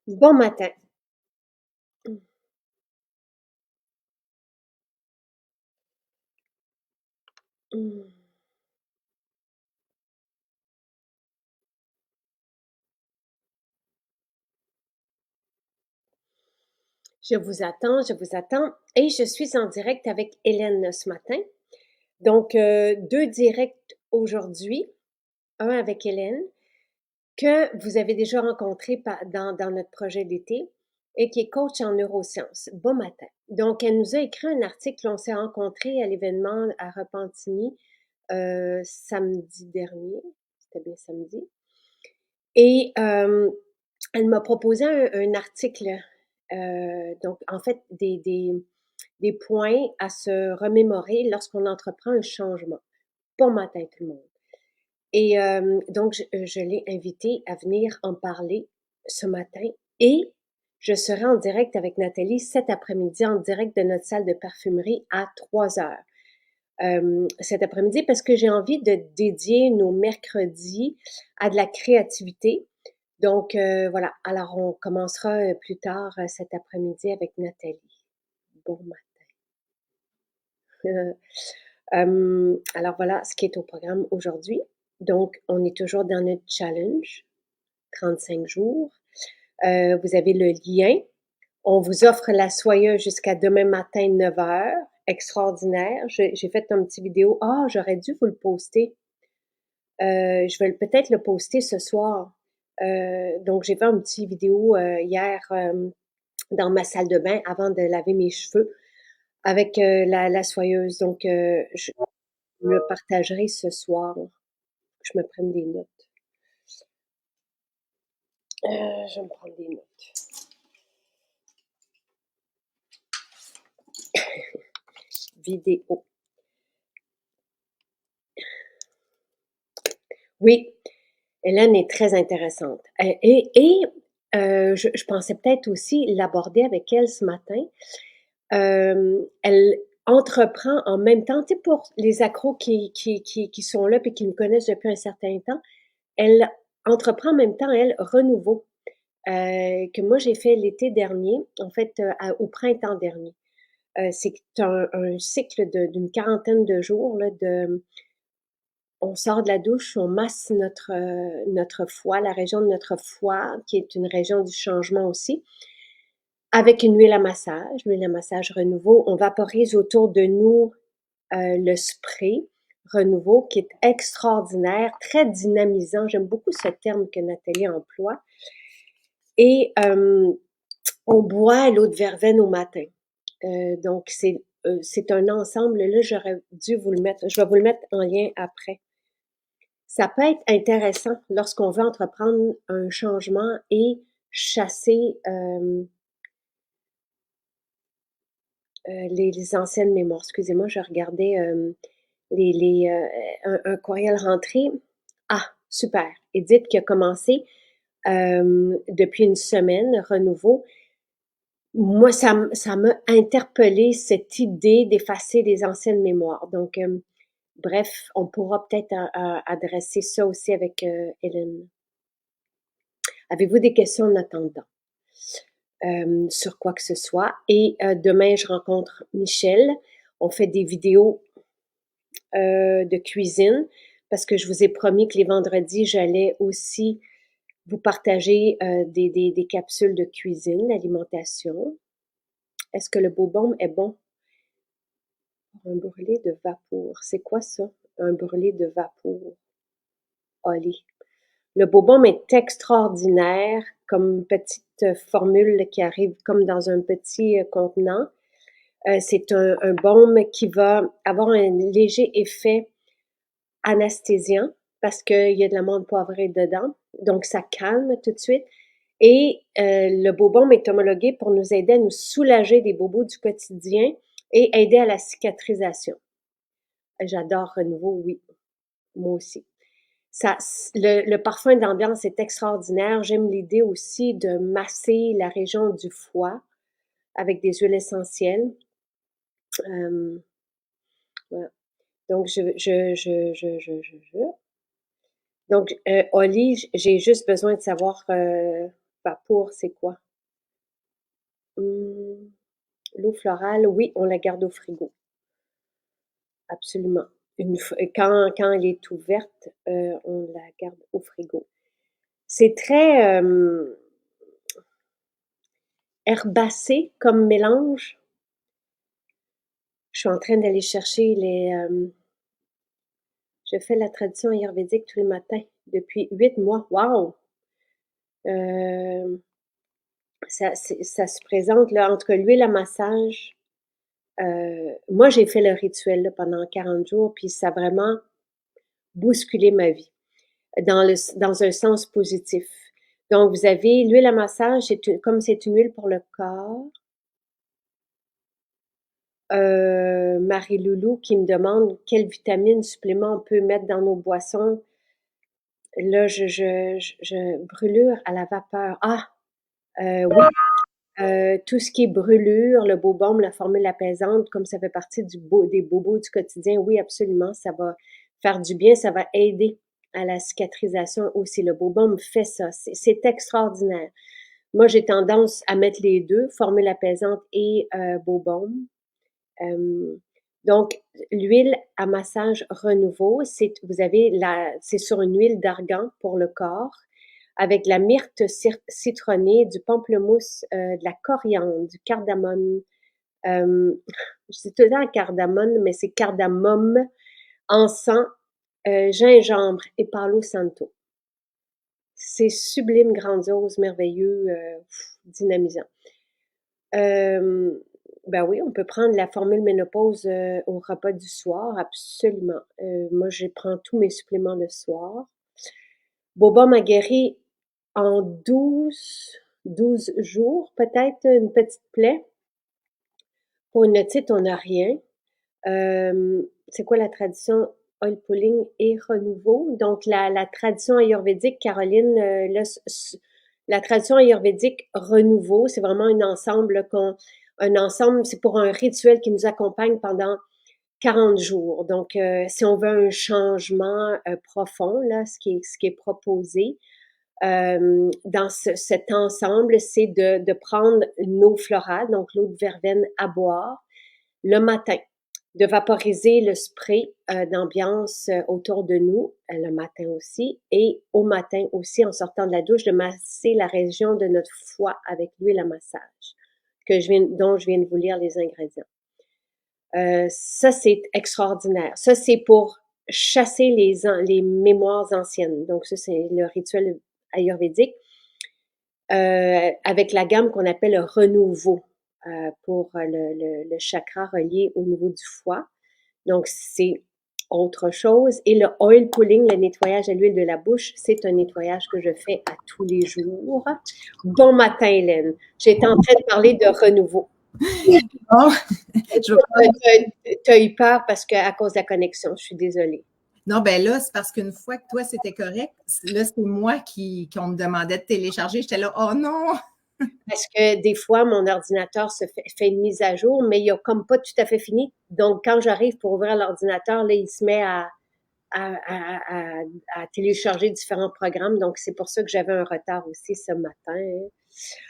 Bon matin. Mmh. Je vous attends et je suis en direct avec Hélène ce matin. Donc, 2 directs aujourd'hui, un avec Hélène que vous avez déjà rencontré dans notre projet d'été et qui est coach en neurosciences. Bon matin. Donc, elle nous a écrit un article, on s'est rencontrés à l'événement à Repentigny, samedi dernier. C'était bien samedi. Et elle m'a proposé un article, donc en fait des points à se remémorer lorsqu'on entreprend un changement. Bon matin tout le monde. Et donc je l'ai invitée à venir en parler ce matin et je serai en direct avec Nathalie cet après-midi en direct de notre salle de parfumerie à 3 heures. Cet après-midi parce que j'ai envie de dédier nos mercredis à de la créativité. Donc voilà, alors on commencera plus tard cet après-midi avec Nathalie. Bon matin. Alors voilà ce qui est au programme aujourd'hui. Donc on est toujours dans notre challenge, 35 jours. Vous avez le lien. On vous offre la soyeuse jusqu'à demain matin 9 heures. Extraordinaire. J'ai fait un petit vidéo. Ah, j'aurais dû vous le poster. Je vais peut-être le poster ce soir. Donc j'ai fait un petit vidéo hier dans ma salle de bain avant de laver mes cheveux avec la soyeuse. Donc je le partagerai ce soir. Je me prenne des notes. Je vais me prendre des notes. Vidéo. Oui, Hélène est très intéressante. Je pensais peut-être aussi l'aborder avec elle ce matin. Elle entreprend en même temps, tu sais, pour les accros qui sont là et qui me connaissent depuis un certain temps, elle entreprend en même temps, elle, renouveau, que moi j'ai fait l'été dernier, en fait, au printemps dernier. C'est un cycle d'une quarantaine de jours, là, on sort de la douche, on masse notre foie, la région de notre foie, qui est une région du changement aussi, avec une huile à massage renouveau. On vaporise autour de nous le spray renouveau, qui est extraordinaire, très dynamisant. J'aime beaucoup ce terme que Nathalie emploie. Et on boit l'eau de verveine au matin. Donc, c'est un ensemble. Là, j'aurais dû vous le mettre. Je vais vous le mettre en lien après. Ça peut être intéressant lorsqu'on veut entreprendre un changement et chasser les anciennes mémoires. Excusez-moi, je regardais un courriel rentré. Ah, super. Edith qui a commencé depuis une semaine, renouveau. Moi, ça m'a interpellé cette idée d'effacer des anciennes mémoires. Donc, bref, on pourra peut-être adresser ça aussi avec Hélène. Avez-vous des questions en attendant sur quoi que ce soit? Et demain, je rencontre Michel. On fait des vidéos de cuisine parce que je vous ai promis que les vendredis, j'allais aussi vous partager des capsules de cuisine, d'alimentation. Est-ce que le bobaume est bon? Un brûlé de vapour. C'est quoi ça? Un brûlé de vapour. Olé. Le bobaume est extraordinaire comme petite formule qui arrive comme dans un petit contenant. C'est un baume qui va avoir un léger effet anesthésiant parce qu'il y a de l'amande poivrée dedans. Donc, ça calme tout de suite. Et le bobaume est homologué pour nous aider à nous soulager des bobos du quotidien et aider à la cicatrisation. J'adore Renouveau, oui, moi aussi. Ça, le parfum d'ambiance est extraordinaire. J'aime l'idée aussi de masser la région du foie avec des huiles essentielles. Voilà. Donc, donc, Oli, j'ai juste besoin de savoir Papour, c'est quoi? L'eau florale, oui, on la garde au frigo. Absolument. Quand elle est ouverte, on la garde au frigo. C'est très herbacé comme mélange. Je suis en train d'aller chercher je fais la tradition ayurvédique tous les matins depuis 8 mois. Wow! Ça se présente là entre l'huile à massage. Moi, j'ai fait le rituel là, pendant 40 jours, puis ça a vraiment bousculé ma vie dans un sens positif. Donc, vous avez l'huile à massage, comme c'est une huile pour le corps. Marie-Loulou qui me demande quelle vitamine supplément on peut mettre dans nos boissons. Là, brûlure à la vapeur. Ah, oui. Tout ce qui est brûlure, le Bobaume, la formule apaisante, comme ça fait partie des bobos du quotidien, oui, absolument, ça va faire du bien, ça va aider à la cicatrisation aussi. Le Bobaume fait ça, c'est extraordinaire. Moi, j'ai tendance à mettre les deux, formule apaisante et Bobaume. Donc, l'huile à massage renouveau, c'est sur une huile d'argan pour le corps, avec de la myrte citronnée, du pamplemousse, de la coriandre, du cardamone. Je dis tout le temps cardamone, mais c'est cardamome, encens, gingembre et palo santo. C'est sublime, grandiose, merveilleux, dynamisant. Ben oui, on peut prendre la formule ménopause au repas du soir, absolument. Moi, je prends tous mes suppléments le soir. Boba m'a guéri en 12 jours, peut-être une petite plaie. Pour une otite, on n'a rien. C'est quoi la tradition? Oil pulling et renouveau. Donc, la tradition ayurvédique, Caroline, la tradition ayurvédique renouveau, c'est vraiment un ensemble, c'est pour un rituel qui nous accompagne pendant 40 jours. Donc, si on veut un changement profond, là, ce qui est proposé dans cet ensemble, c'est de prendre une eau florale, donc l'eau de verveine à boire, le matin, de vaporiser le spray d'ambiance autour de nous, le matin aussi, et au matin aussi, en sortant de la douche, de masser la région de notre foie avec l'huile à massage, dont je viens de vous lire les ingrédients. Ça, c'est extraordinaire. Ça, c'est pour chasser les mémoires anciennes. Donc, ça, c'est le rituel ayurvédique avec la gamme qu'on appelle le renouveau pour le chakra relié au niveau du foie. Donc, c'est autre chose. Et le oil pulling, le nettoyage à l'huile de la bouche, c'est un nettoyage que je fais à tous les jours. Bon matin, Hélène. J'étais en train de parler de renouveau. Oh, tu as eu peur à cause de la connexion. Je suis désolée. Non, ben là, c'est parce qu'une fois que toi, c'était correct, là, c'est moi qu'on me demandait de télécharger. J'étais là, oh non! Parce que des fois, mon ordinateur fait une mise à jour, mais il n'a comme pas tout à fait fini. Donc, quand j'arrive pour ouvrir l'ordinateur, là, il se met à télécharger différents programmes. Donc, c'est pour ça que j'avais un retard aussi ce matin.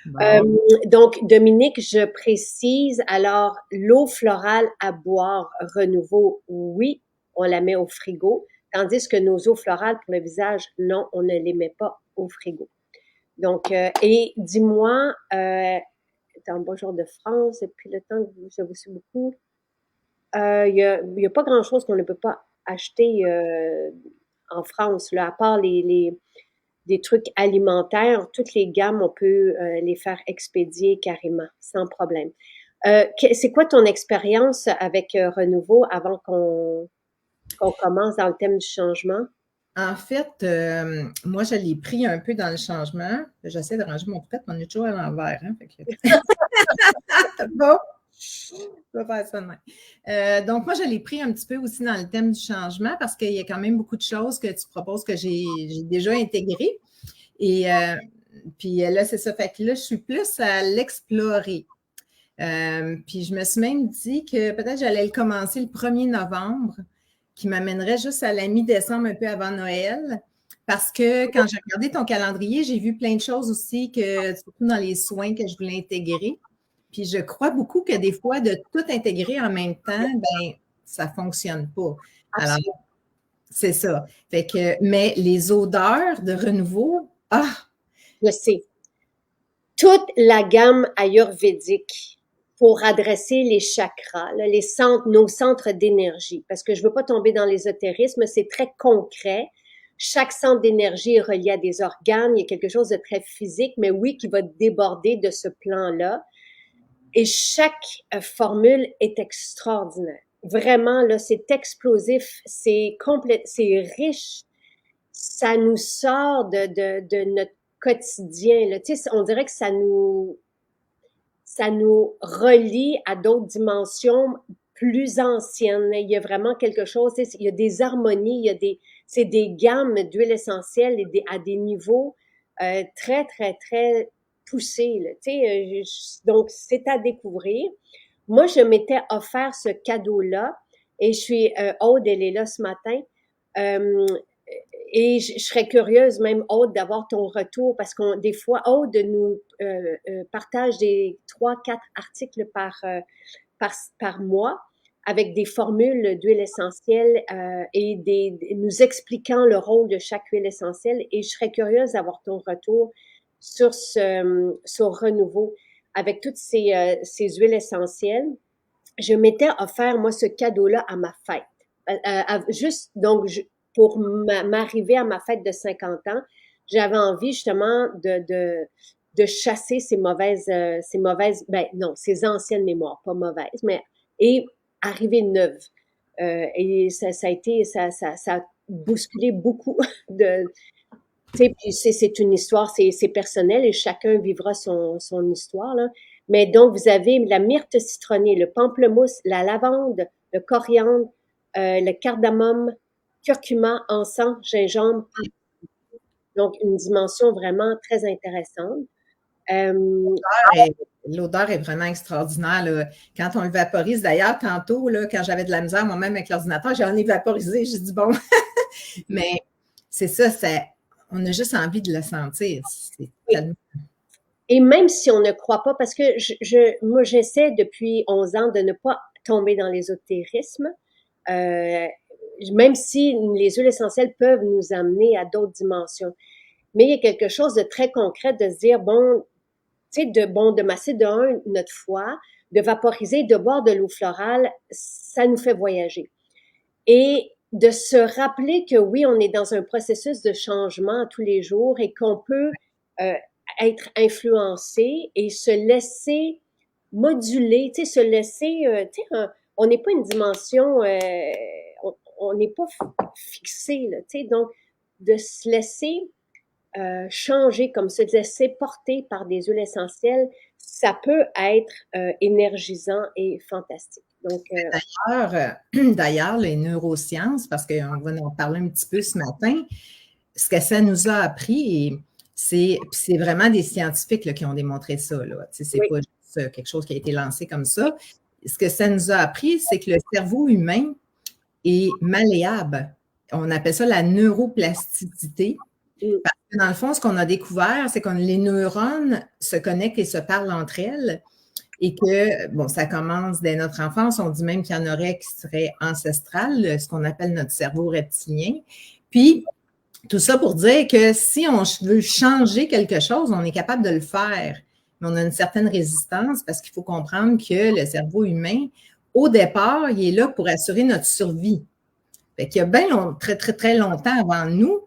Bon. Donc, Dominique, je précise, alors, l'eau florale à boire renouveau, oui, on la met au frigo, tandis que nos eaux florales pour le visage, non, on ne les met pas au frigo. Donc, et dis-moi, dans Bonjour de France, depuis le temps que je vous suis beaucoup, il y a pas grand-chose qu'on ne peut pas acheter en France, là, à part des trucs alimentaires. Toutes les gammes, on peut les faire expédier carrément, sans problème. C'est quoi ton expérience avec Renouveau avant qu'on commence dans le thème du changement? En fait, moi, je l'ai pris un peu dans le changement. J'essaie de ranger mon peut-être, on est toujours à l'envers. Hein, bon, je vais faire ça demain. Donc, moi, je l'ai pris un petit peu aussi dans le thème du changement parce qu'il y a quand même beaucoup de choses que tu proposes que j'ai déjà intégrées. Et puis là, c'est ça. Fait que là, je suis plus à l'explorer. Puis je me suis même dit que peut-être j'allais le commencer le 1er novembre, qui m'amènerait juste à la mi-décembre, un peu avant Noël. parce que quand j'ai regardé ton calendrier, j'ai vu plein de choses aussi, surtout dans les soins, que je voulais intégrer. Puis je crois beaucoup que des fois, de tout intégrer en même temps, ben ça ne fonctionne pas. Alors, Absolument. c'est ça. Fait que, mais les odeurs de renouveau, Je sais. Toute la gamme ayurvédique pour adresser les chakras, là, les centres, nos centres d'énergie. Parce que je veux pas tomber dans l'ésotérisme, c'est très concret. Chaque centre d'énergie est relié à des organes. Il y a quelque chose de très physique, mais oui, qui va déborder de ce plan-là. Et chaque formule est extraordinaire. Vraiment, là, c'est explosif, c'est complet, c'est riche. Ça nous sort de notre quotidien, là. Tu sais, on dirait que ça nous relie à d'autres dimensions plus anciennes. Il y a vraiment quelque chose, tu sais, il y a des harmonies, c'est des gammes d'huiles essentielles à des niveaux très, très, très poussés, là. Tu sais, donc, c'est à découvrir. Moi, je m'étais offert ce cadeau-là et je suis, Aude, elle est là ce matin. Euh, et je serais curieuse, même Aude, d'avoir ton retour parce qu'on des fois, Aude nous partage des 3, 4 articles par mois avec des formules d'huile essentielle et nous expliquant le rôle de chaque huile essentielle. Et je serais curieuse d'avoir ton retour sur renouveau avec toutes ces huiles essentielles. Je m'étais offert, moi, ce cadeau-là à ma fête. Juste, donc, pour m'arriver à ma fête de 50 ans, j'avais envie justement de chasser ben non, ces anciennes mémoires, pas mauvaises, mais et arriver neuve. Et ça a bousculé beaucoup de, tu sais, puis c'est une histoire, c'est personnel et chacun vivra son histoire, là. Mais donc, vous avez la myrte citronnée, le pamplemousse, la lavande, le coriandre, le cardamome, curcuma, encens, gingembre. Donc, une dimension vraiment très intéressante. Euh, l'odeur est vraiment extraordinaire, là. Quand on le vaporise, d'ailleurs, tantôt, là, quand j'avais de la misère moi-même avec l'ordinateur, j'en ai vaporisé, j'ai dit bon, mais c'est ça, on a juste envie de le sentir. C'est tellement... Et même si on ne croit pas, parce que moi, j'essaie depuis 11 ans de ne pas tomber dans l'ésotérisme, euh, même si les huiles essentielles peuvent nous amener à d'autres dimensions. Mais il y a quelque chose de très concret de se dire, bon, tu sais, de masser notre foie, de vaporiser, de boire de l'eau florale, ça nous fait voyager. Et de se rappeler que oui, on est dans un processus de changement tous les jours et qu'on peut euh, être influencé et se laisser moduler, tu sais, se laisser, tu sais, on n'est pas une dimension, on n'est pas fixé, là, tu sais, donc de se laisser changer, comme se laisser porter par des huiles essentielles, ça peut être énergisant et fantastique. Donc, D'ailleurs, les neurosciences, parce qu'on va en parler un petit peu ce matin, ce que ça nous a appris, c'est vraiment des scientifiques là, qui ont démontré ça. Là. C'est oui. pas juste quelque chose qui a été lancé comme ça. Ce que ça nous a appris, c'est que le cerveau humain est malléable. On appelle ça la neuroplasticité. Parce que dans le fond, ce qu'on a découvert, c'est que les neurones se connectent et se parlent entre elles. Et que, bon, ça commence dès notre enfance. On dit même qu'il y en aurait qui seraient ancestrales, ce qu'on appelle notre cerveau reptilien. Puis, tout ça pour dire que si on veut changer quelque chose, on est capable de le faire. Mais on a une certaine résistance parce qu'il faut comprendre que le cerveau humain, au départ, il est là pour assurer notre survie. Fait qu'il y a bien très, très, très longtemps avant nous,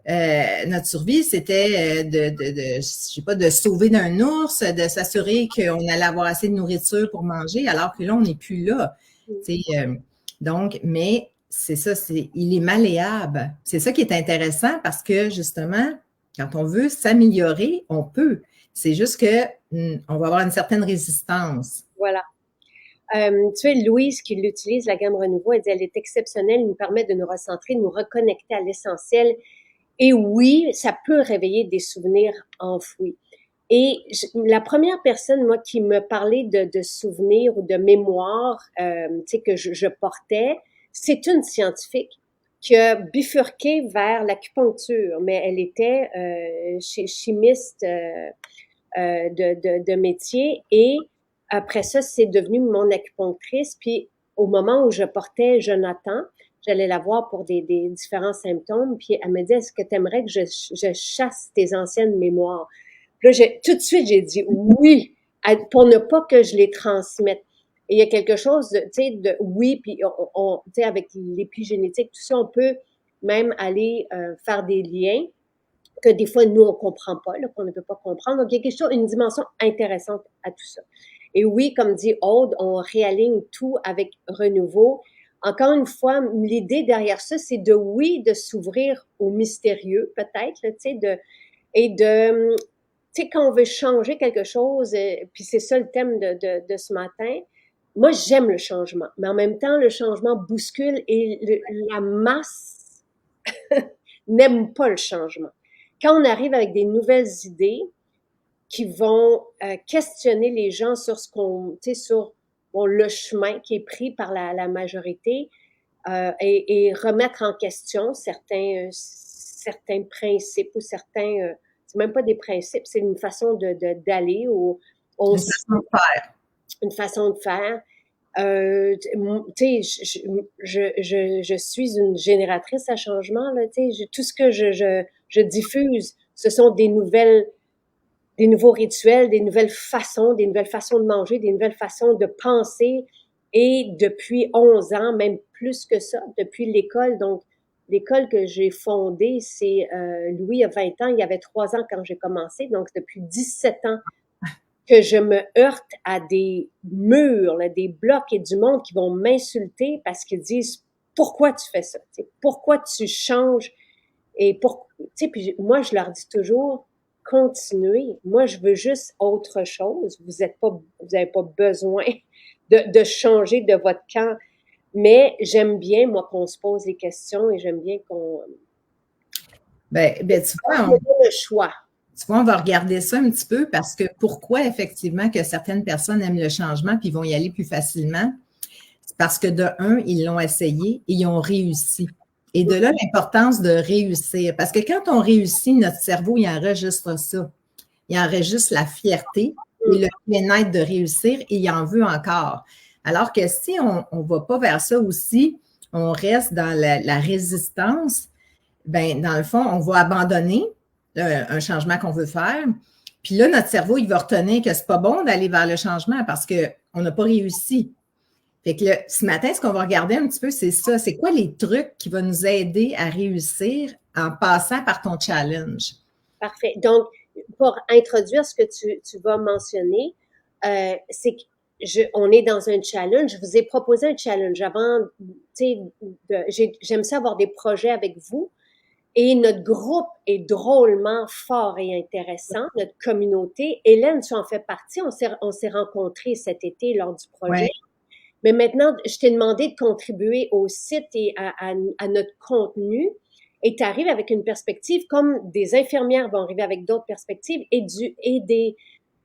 notre survie, c'était je sais pas, de sauver d'un ours, de s'assurer qu'on allait avoir assez de nourriture pour manger, alors que là, on n'est plus là. Donc, mais c'est ça, il est malléable. C'est ça qui est intéressant parce que justement, quand on veut s'améliorer, on peut. C'est juste que on va avoir une certaine résistance. Voilà. Tu sais, Louise qui l'utilise, la gamme Renouveau, elle dit elle est exceptionnelle, elle nous permet de nous recentrer, de nous reconnecter à l'essentiel. Et oui, ça peut réveiller des souvenirs enfouis. Et la première personne, moi, qui me parlait de souvenirs ou de mémoire, tu sais, que je portais, c'est une scientifique qui a bifurqué vers l'acupuncture, mais elle était chimiste de métier et après ça, c'est devenu mon acupunctrice. Puis au moment où je portais Jonathan, j'allais la voir pour des différents symptômes, puis elle me dit, est-ce que tu aimerais que je chasse tes anciennes mémoires? Puis là, tout de suite, j'ai dit oui, pour ne pas que je les transmette. Et il y a quelque chose, tu sais, de oui, puis tu sais, avec l'épigénétique, tout ça, on peut même aller faire des liens que des fois, nous, on comprend pas, là, qu'on ne peut pas comprendre. Donc, il y a quelque chose, une dimension intéressante à tout ça. Et oui, comme dit Aude, on réaligne tout avec renouveau. Encore une fois, l'idée derrière ça, c'est de s'ouvrir au mystérieux, peut-être, tu sais, tu sais, quand on veut changer quelque chose, puis c'est ça le thème de ce matin, moi, j'aime le changement, mais en même temps, le changement bouscule et la masse n'aime pas le changement. Quand on arrive avec des nouvelles idées qui vont questionner les gens sur ce qu'on, tu sais, sur le chemin qui est pris par la majorité et remettre en question certains principes ou certains, c'est même pas des principes, c'est une façon d'aller ou Une façon de faire. Une façon de faire. Tu sais, je suis une génératrice à changement, là, tu sais, tout ce que je diffuse, ce sont des nouveaux rituels, des nouvelles façons de manger, des nouvelles façons de penser. Et depuis 11 ans, même plus que ça, depuis l'école, donc l'école que j'ai fondée, c'est Louis a 20 ans, il y avait 3 ans quand j'ai commencé, donc depuis 17 ans que je me heurte à des murs, là, des blocs et du monde qui vont m'insulter parce qu'ils disent pourquoi tu fais ça, t'sais, pourquoi tu changes et puis moi je leur dis toujours continuez, moi je veux juste autre chose, vous avez pas besoin de changer de votre camp, mais j'aime bien moi qu'on se pose des questions et j'aime bien qu'on tu vois, le choix. Tu vois, on va regarder ça un petit peu parce que pourquoi effectivement que certaines personnes aiment le changement puis vont y aller plus facilement? C'est parce que de un, ils l'ont essayé et ils ont réussi. Et de là, l'importance de réussir. Parce que quand on réussit, notre cerveau, il enregistre ça. Il enregistre la fierté et le bien-être de réussir et il en veut encore. Alors que si on ne va pas vers ça aussi, on reste dans la résistance, ben dans le fond, on va abandonner un changement qu'on veut faire. Puis là, notre cerveau, il va retenir que c'est pas bon d'aller vers le changement parce qu'on n'a pas réussi. Fait que ce matin, ce qu'on va regarder un petit peu, c'est ça. C'est quoi les trucs qui vont nous aider à réussir en passant par ton challenge? Parfait. Donc, pour introduire ce que tu vas mentionner, c'est que on est dans un challenge. Je vous ai proposé un challenge avant, tu sais, j'aime ça avoir des projets avec vous. Et notre groupe est drôlement fort et intéressant, notre communauté. Hélène, tu en fais partie. On s'est rencontrés cet été lors du projet. Ouais. Mais maintenant, je t'ai demandé de contribuer au site et à notre contenu. Et tu arrives avec une perspective comme des infirmières vont arriver avec d'autres perspectives et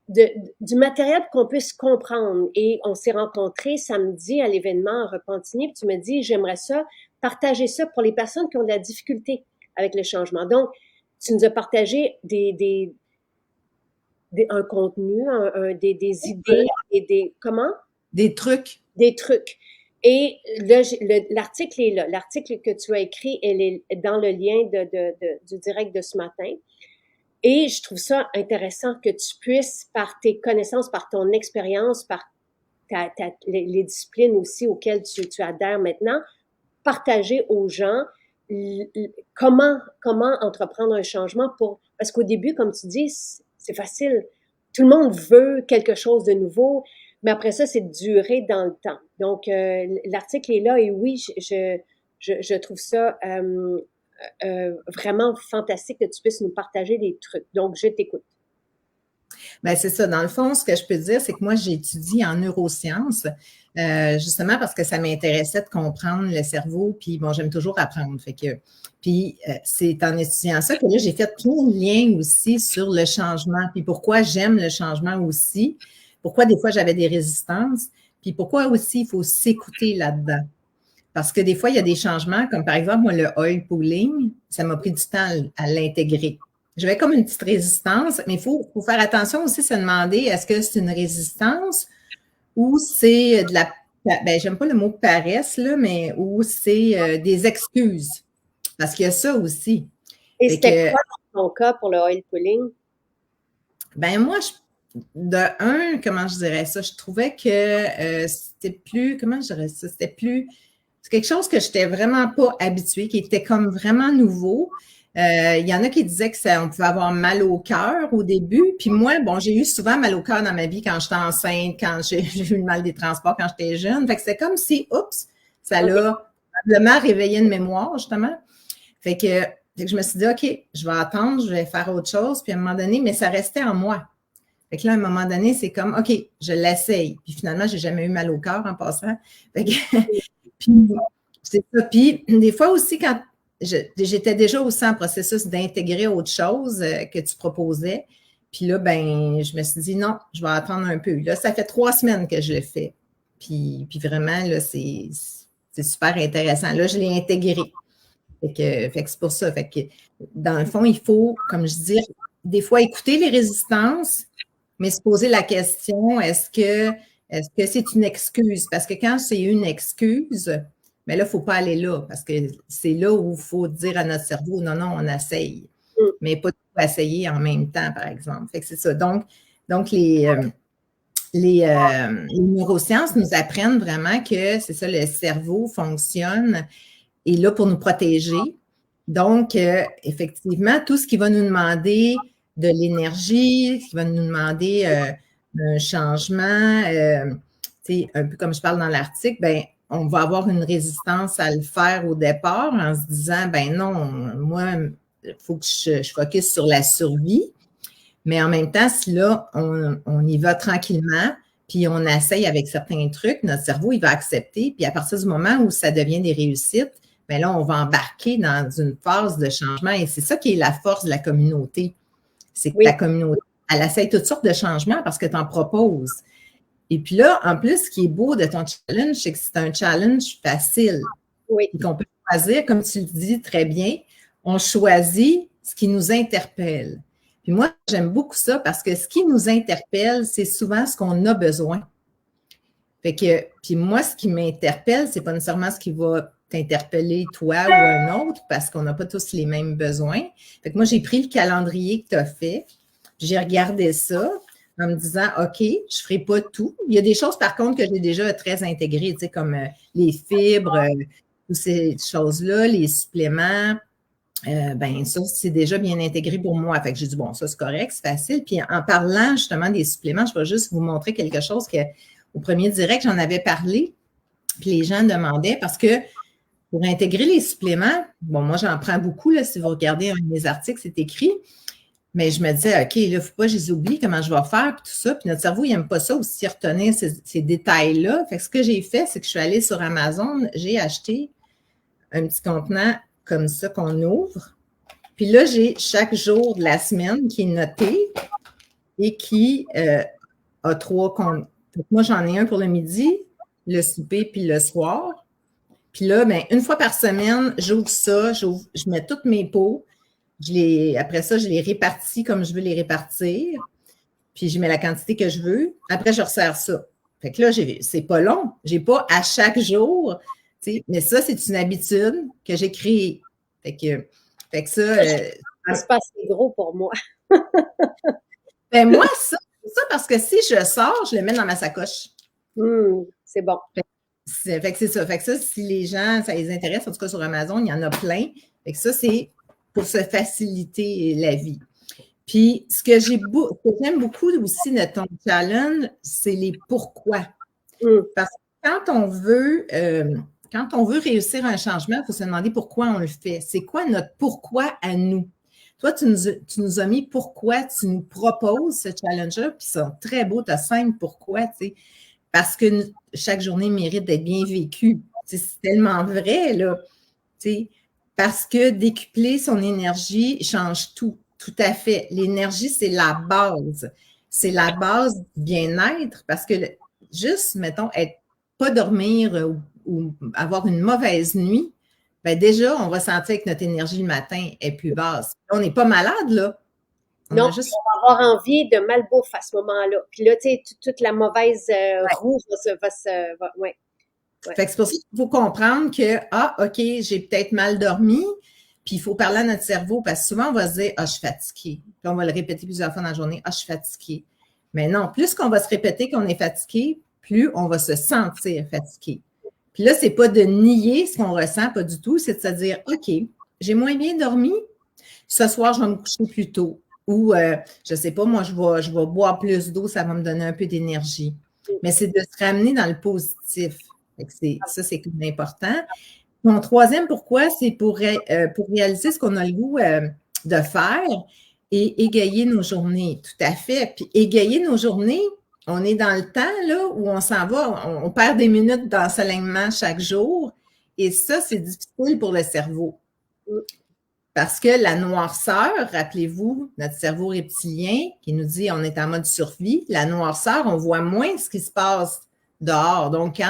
du matériel qu'on puisse comprendre. Et on s'est rencontrés samedi à l'événement à Repentigny. Puis tu me dis, j'aimerais ça, partager ça pour les personnes qui ont de la difficulté avec le changement. Donc, tu nous as partagé un contenu, des idées, et comment? Des trucs. Des trucs. Et l'article est là. L'article que tu as écrit, elle est dans le lien du direct de ce matin. Et je trouve ça intéressant que tu puisses, par tes connaissances, par ton expérience, par les disciplines aussi auxquelles tu adhères maintenant, partager aux gens comment entreprendre un changement parce qu'au début, comme tu dis, c'est facile. Tout le monde veut quelque chose de nouveau, mais après ça, c'est de durer dans le temps. Donc, l'article est là et oui, je trouve ça vraiment fantastique que tu puisses nous partager des trucs. Donc, je t'écoute. Bien, c'est ça. Dans le fond, ce que je peux dire, c'est que moi, j'étudie en neurosciences, justement parce que ça m'intéressait de comprendre le cerveau, puis bon, j'aime toujours apprendre. Puis c'est en étudiant ça que là, j'ai fait plein de liens aussi sur le changement, puis pourquoi j'aime le changement aussi, pourquoi des fois j'avais des résistances, puis pourquoi aussi il faut s'écouter là-dedans. Parce que des fois, il y a des changements, comme par exemple, moi, le oil pulling, ça m'a pris du temps à l'intégrer. J'avais comme une petite résistance, mais il faut faire attention aussi, se demander est-ce que c'est une résistance ou c'est de la, ben, j'aime pas le mot paresse, là, mais ou c'est des excuses. Parce qu'il y a ça aussi. Et Fait c'était que, quoi dans ton cas pour le oil pulling? ben moi, comment je dirais ça, je trouvais que c'était plus, comment je dirais ça, c'est quelque chose que je n'étais vraiment pas habituée, qui était comme vraiment nouveau. Il y en a qui disaient on pouvait avoir mal au cœur au début. Puis moi, bon, j'ai eu souvent mal au cœur dans ma vie quand j'étais enceinte, quand j'ai eu le mal des transports quand j'étais jeune. Fait que c'est comme si, oups, ça l'a probablement réveillé une mémoire, justement. Fait que je me suis dit, OK, je vais attendre, je vais faire autre chose. Puis à un moment donné, mais ça restait en moi. Fait que là, à un moment donné, c'est comme, OK, je l'essaye. Puis finalement, j'ai jamais eu mal au cœur en passant. Fait que, puis, c'est ça. Puis des fois aussi, quand j'étais déjà aussi en processus d'intégrer autre chose que tu proposais, puis là, ben, je me suis dit, non, je vais attendre un peu. Là, ça fait 3 semaines que je le fais. Puis vraiment, là, c'est super intéressant. Là, je l'ai intégré. Fait que c'est pour ça. Fait que, dans le fond, il faut, comme je dis, des fois écouter les résistances, mais se poser la question, est-ce que c'est une excuse? Parce que quand c'est une excuse, mais là, il ne faut pas aller là, parce que c'est là où il faut dire à notre cerveau, non, non, on essaye, mais pas tout essayer en même temps, par exemple. Fait que c'est ça. Donc les neurosciences nous apprennent vraiment que c'est ça, le cerveau fonctionne est là pour nous protéger. Donc, effectivement, tout ce qui va nous demander de l'énergie, ce qui va nous demander un changement, un peu comme je parle dans l'article, ben, on va avoir une résistance à le faire au départ en se disant, ben non, moi, il faut que je focus sur la survie. Mais en même temps, si là, on y va tranquillement, puis on essaye avec certains trucs, notre cerveau, il va accepter. Puis à partir du moment où ça devient des réussites, bien là, on va embarquer dans une phase de changement. Et c'est ça qui est la force de la communauté. C'est que ta communauté, elle essaye toutes sortes de changements parce que tu en proposes. Et puis là, en plus, ce qui est beau de ton challenge, c'est que c'est un challenge facile. Oui. Et qu'on peut choisir, comme tu le dis très bien, on choisit ce qui nous interpelle. Puis moi, j'aime beaucoup ça parce que ce qui nous interpelle, c'est souvent ce qu'on a besoin. Fait que, puis moi, ce qui m'interpelle, c'est pas nécessairement ce qui va t'interpeller toi ou un autre parce qu'on n'a pas tous les mêmes besoins. Fait que moi, j'ai pris le calendrier que tu as fait, j'ai regardé ça en me disant, OK, je ne ferai pas tout. Il y a des choses, par contre, que j'ai déjà très intégrées, tu sais, comme les fibres, toutes ces choses-là, les suppléments. Ben ça, c'est déjà bien intégré pour moi. Fait que j'ai dit, bon, ça, c'est correct, c'est facile. Puis en parlant justement des suppléments, je vais juste vous montrer quelque chose que au premier direct, j'en avais parlé. Puis les gens demandaient parce que pour intégrer les suppléments, bon, moi, j'en prends beaucoup, là, si vous regardez un de mes articles, c'est écrit. Mais je me disais, OK, là, il ne faut pas que je les oublie, comment je vais faire, puis tout ça. Puis notre cerveau, il n'aime pas ça aussi, retenir ces détails-là. Fait que ce que j'ai fait, c'est que je suis allée sur Amazon, j'ai acheté un petit contenant comme ça qu'on ouvre. Puis là, j'ai chaque jour de la semaine qui est noté et qui a 3 comptes. Moi, j'en ai un pour le midi, le souper, puis le soir. Puis là, ben, une fois par semaine, j'ouvre ça, je mets toutes mes pots. Après ça, je les répartis comme je veux les répartir. Puis je mets la quantité que je veux. Après, je resserre ça. Fait que là, c'est pas long. J'ai pas à chaque jour. Mais ça, c'est une habitude que j'ai créée. Fait que ça. C'est pas assez gros pour moi. Ben moi, ça, c'est ça parce que si je sors, je le mets dans ma sacoche. C'est bon. Fait que c'est ça. Fait que ça, si les gens, ça les intéresse, en tout cas sur Amazon, il y en a plein. Fait que ça, c'est pour se faciliter la vie. Puis, ce que j'aime beaucoup aussi de ton challenge, c'est les pourquoi. Parce que quand on veut réussir un changement, il faut se demander pourquoi on le fait. C'est quoi notre pourquoi à nous? Toi, tu nous as mis pourquoi tu nous proposes ce challenge-là, puis ils sont très beaux, tu as 5 pourquoi, tu sais, parce que chaque journée mérite d'être bien vécue. C'est tellement vrai, là, tu sais, parce que décupler son énergie change tout. Tout à fait. L'énergie, c'est la base. C'est la base du bien-être parce que juste, mettons, pas dormir ou avoir une mauvaise nuit, bien déjà, on va sentir que notre énergie le matin est plus basse. On n'est pas malade, là. On Non, a juste... on va avoir envie de malbouffe à ce moment-là. Puis là, tu sais, toute la mauvaise roue ouais, ouais. Fait que c'est pour ça qu'il faut comprendre que, ah, OK, j'ai peut-être mal dormi, puis il faut parler à notre cerveau, parce que souvent, on va se dire, ah, je suis fatigué. Puis on va le répéter plusieurs fois dans la journée, ah, je suis fatigué. Mais non, plus qu'on va se répéter qu'on est fatigué, plus on va se sentir fatigué. Puis là, c'est pas de nier ce qu'on ressent, pas du tout, c'est de se dire, OK, j'ai moins bien dormi, ce soir, je vais me coucher plus tôt. Ou, je sais pas, moi, je vais boire plus d'eau, ça va me donner un peu d'énergie. Mais c'est de se ramener dans le positif. Ça, c'est important. Mon troisième pourquoi, c'est pour réaliser ce qu'on a le goût de faire et égayer nos journées. Tout à fait. Puis égayer nos journées, on est dans le temps là où on s'en va, on perd des minutes d'ensoleillement chaque jour. Et ça, c'est difficile pour le cerveau. Parce que la noirceur, rappelez-vous, notre cerveau reptilien qui nous dit on est en mode survie, la noirceur, on voit moins ce qui se passe dehors. Donc,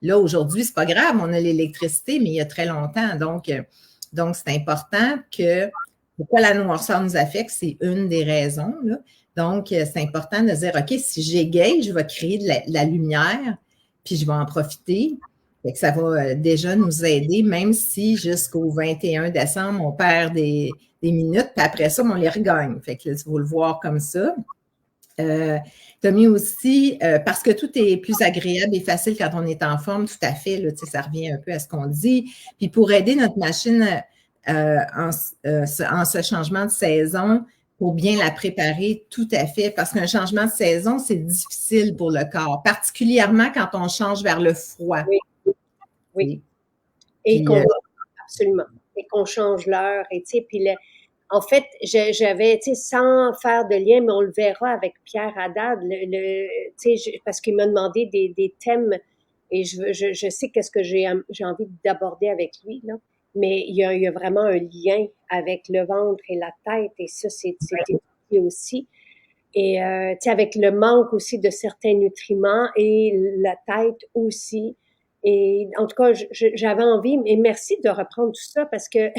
là, aujourd'hui, c'est pas grave, on a l'électricité, mais il y a très longtemps. Donc c'est important que pourquoi la noirceur nous affecte, c'est une des raisons, là. Donc, c'est important de dire, OK, si j'égaye, je vais créer de la lumière, puis je vais en profiter. Fait que ça va déjà nous aider, même si jusqu'au 21 décembre, on perd des minutes, puis après ça, on les regagne. Fait que il faut le voir comme ça. Tu as mis aussi, parce que tout est plus agréable et facile quand on est en forme, tout à fait, là, ça revient un peu à ce qu'on dit. Puis pour aider notre machine en ce changement de saison, pour bien la préparer, tout à fait, parce qu'un changement de saison, c'est difficile pour le corps, particulièrement quand on change vers le froid. Oui. Oui. Et absolument. Et qu'on change l'heure. Et tu sais, puis en fait, j'avais, tu sais, sans faire de lien, mais on le verra avec Pierre Haddad, tu sais, parce qu'il m'a demandé des thèmes et je sais qu'est-ce que j'ai envie d'aborder avec lui, là. Mais il y a vraiment un lien avec le ventre et la tête et ça, c'est étudié aussi. Et, tu sais, avec le manque aussi de certains nutriments et la tête aussi. Et en tout cas, j'avais envie, et merci de reprendre tout ça parce que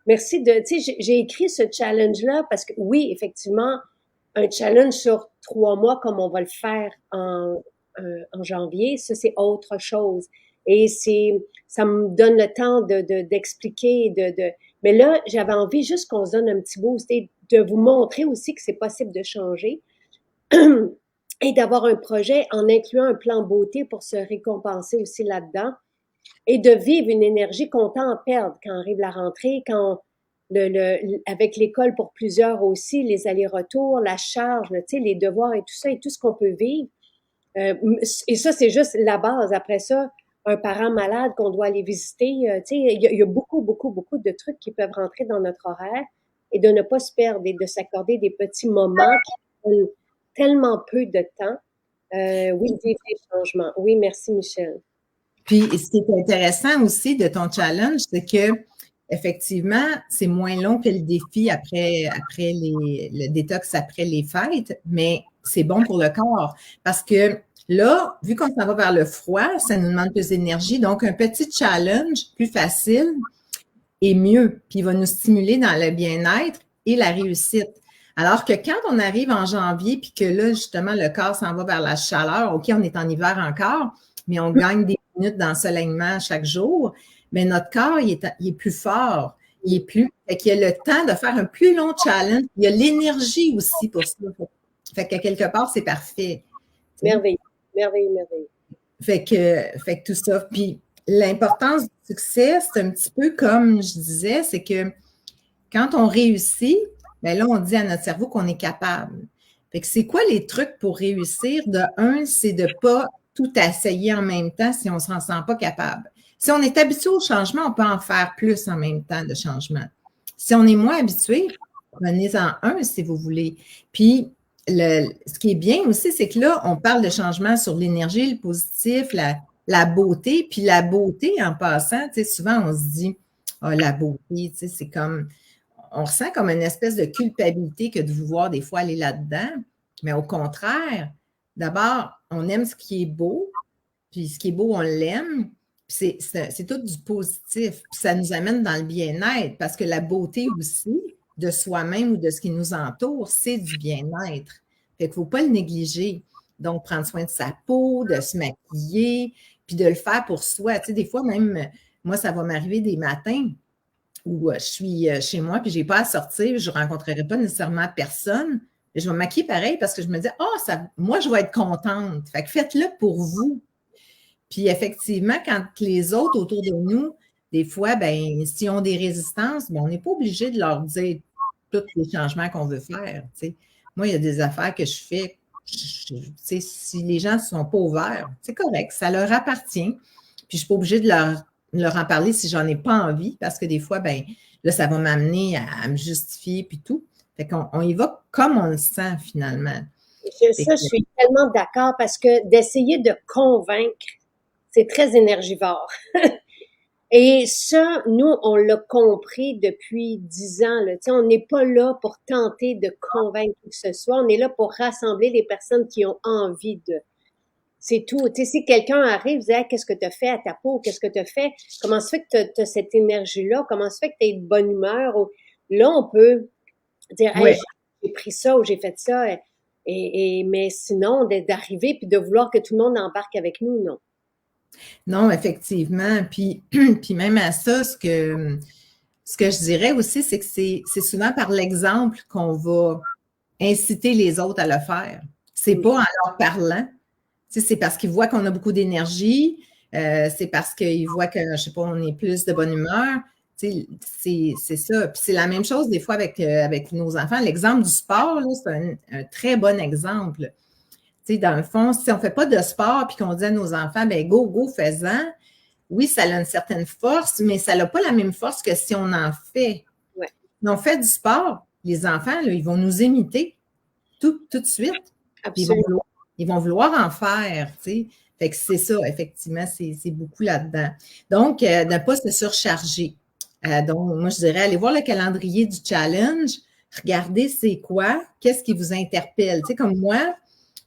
merci de, tu sais, j'ai écrit ce challenge-là parce que oui, effectivement, un challenge sur 3 mois comme on va le faire en janvier, ça c'est autre chose. Et ça me donne le temps d'expliquer, mais là, j'avais envie juste qu'on se donne un petit boost et de vous montrer aussi que c'est possible de changer et d'avoir un projet en incluant un plan beauté pour se récompenser aussi là-dedans et de vivre une énergie qu'on tend à perdre quand arrive la rentrée, quand avec l'école pour plusieurs aussi, les allers-retours, la charge, tu sais, les devoirs et tout ça et tout ce qu'on peut vivre. Et ça, c'est juste la base. Après ça, un parent malade qu'on doit aller visiter, tu sais, il y a beaucoup, beaucoup, beaucoup de trucs qui peuvent rentrer dans notre horaire et de ne pas se perdre et de s'accorder des petits moments qui prennent tellement peu de temps. Oui, vivre des changements. Oui, merci Michel. Puis, ce qui est intéressant aussi de ton challenge, c'est que effectivement, c'est moins long que le défi après le détox après les fêtes, mais c'est bon pour le corps parce que là, vu qu'on s'en va vers le froid, ça nous demande plus d'énergie. Donc, un petit challenge plus facile et mieux, puis il va nous stimuler dans le bien-être et la réussite. Alors que quand on arrive en janvier, puis que là, justement, le corps s'en va vers la chaleur, OK, on est en hiver encore, mais on gagne des minutes d'ensoleillement chaque jour, mais notre corps, il est plus fort. Fait qu'il y a le temps de faire un plus long challenge. Il y a l'énergie aussi pour ça. Fait que quelque part, c'est parfait. Merveilleux, merveilleux, merveilleux. Fait que tout ça. Puis l'importance du succès, c'est un petit peu comme je disais, c'est que quand on réussit, bien là, on dit à notre cerveau qu'on est capable. Fait que c'est quoi les trucs pour réussir? De un, c'est de ne pas tout essayer en même temps si on ne s'en sent pas capable. Si on est habitué au changement, on peut en faire plus en même temps de changement. Si on est moins habitué, prenez-en un si vous voulez. Puis, ce qui est bien aussi, c'est que là, on parle de changement sur l'énergie, le positif, la beauté. Puis la beauté, en passant, tu sais, souvent, on se dit, oh, la beauté, tu sais, c'est comme, on ressent comme une espèce de culpabilité que de vous voir des fois aller là-dedans. Mais au contraire, d'abord, on aime ce qui est beau. Puis ce qui est beau, on l'aime. C'est tout du positif. Puis ça nous amène dans le bien-être parce que la beauté aussi de soi-même ou de ce qui nous entoure, c'est du bien-être. Fait qu'il ne faut pas le négliger. Donc, prendre soin de sa peau, de se maquiller, puis de le faire pour soi. Tu sais, des fois, même, moi, ça va m'arriver des matins où je suis chez moi, puis je n'ai pas à sortir, je ne rencontrerai pas nécessairement personne. Je vais me maquiller pareil parce que je me dis, moi, je vais être contente. Fait que faites-le pour vous. Puis effectivement, quand les autres autour de nous, des fois, ben, s'ils ont des résistances, ben, on n'est pas obligé de leur dire tous les changements qu'on veut faire. Tu sais. Moi, il y a des affaires que je fais, tu sais, si les gens ne sont pas ouverts, c'est correct, ça leur appartient. Puis je ne suis pas obligée de leur en parler si j'en ai pas envie, parce que des fois, ben, là, ça va m'amener à me justifier puis tout. Fait qu'on y va comme on le sent finalement. Ça, je suis tellement d'accord parce que d'essayer de convaincre, c'est très énergivore. Et ça, nous, on l'a compris depuis 10 ans. Là. Tu sais, on n'est pas là pour tenter de convaincre qui que ce soit. On est là pour rassembler les personnes qui ont envie de. C'est tout. Tu sais, si quelqu'un arrive et dit hey, qu'est-ce que tu as fait à ta peau, qu'est-ce que tu as fait, comment se fait que tu as cette énergie-là, comment se fait que tu es de bonne humeur. Ou... Là, on peut dire hey, Ouais. j'ai pris ça ou j'ai fait ça. Mais sinon, d'arriver puis de vouloir que tout le monde embarque avec nous, non. Non, effectivement. Puis, puis même à ça, ce que je dirais aussi, c'est que c'est souvent par l'exemple qu'on va inciter les autres à le faire. C'est pas en leur parlant. Tu sais, c'est parce qu'ils voient qu'on a beaucoup d'énergie. C'est parce qu'ils voient que, je sais pas, on est plus de bonne humeur. Tu sais, c'est ça. Puis c'est la même chose des fois avec nos enfants. L'exemple du sport, là, c'est un très bon exemple. Tu sais, dans le fond, si on ne fait pas de sport puis qu'on dit à nos enfants, ben go, go, fais-en, oui, ça a une certaine force, mais ça n'a pas la même force que si on en fait. Ouais. Si on fait du sport, les enfants, là, ils vont nous imiter tout de suite. Absolument. Ils vont vouloir en faire, tu sais. Fait que c'est ça, effectivement, c'est beaucoup là-dedans. Donc, ne pas se surcharger. Donc, moi, je dirais, allez voir le calendrier du challenge, regardez c'est quoi, qu'est-ce qui vous interpelle. Tu sais, comme moi,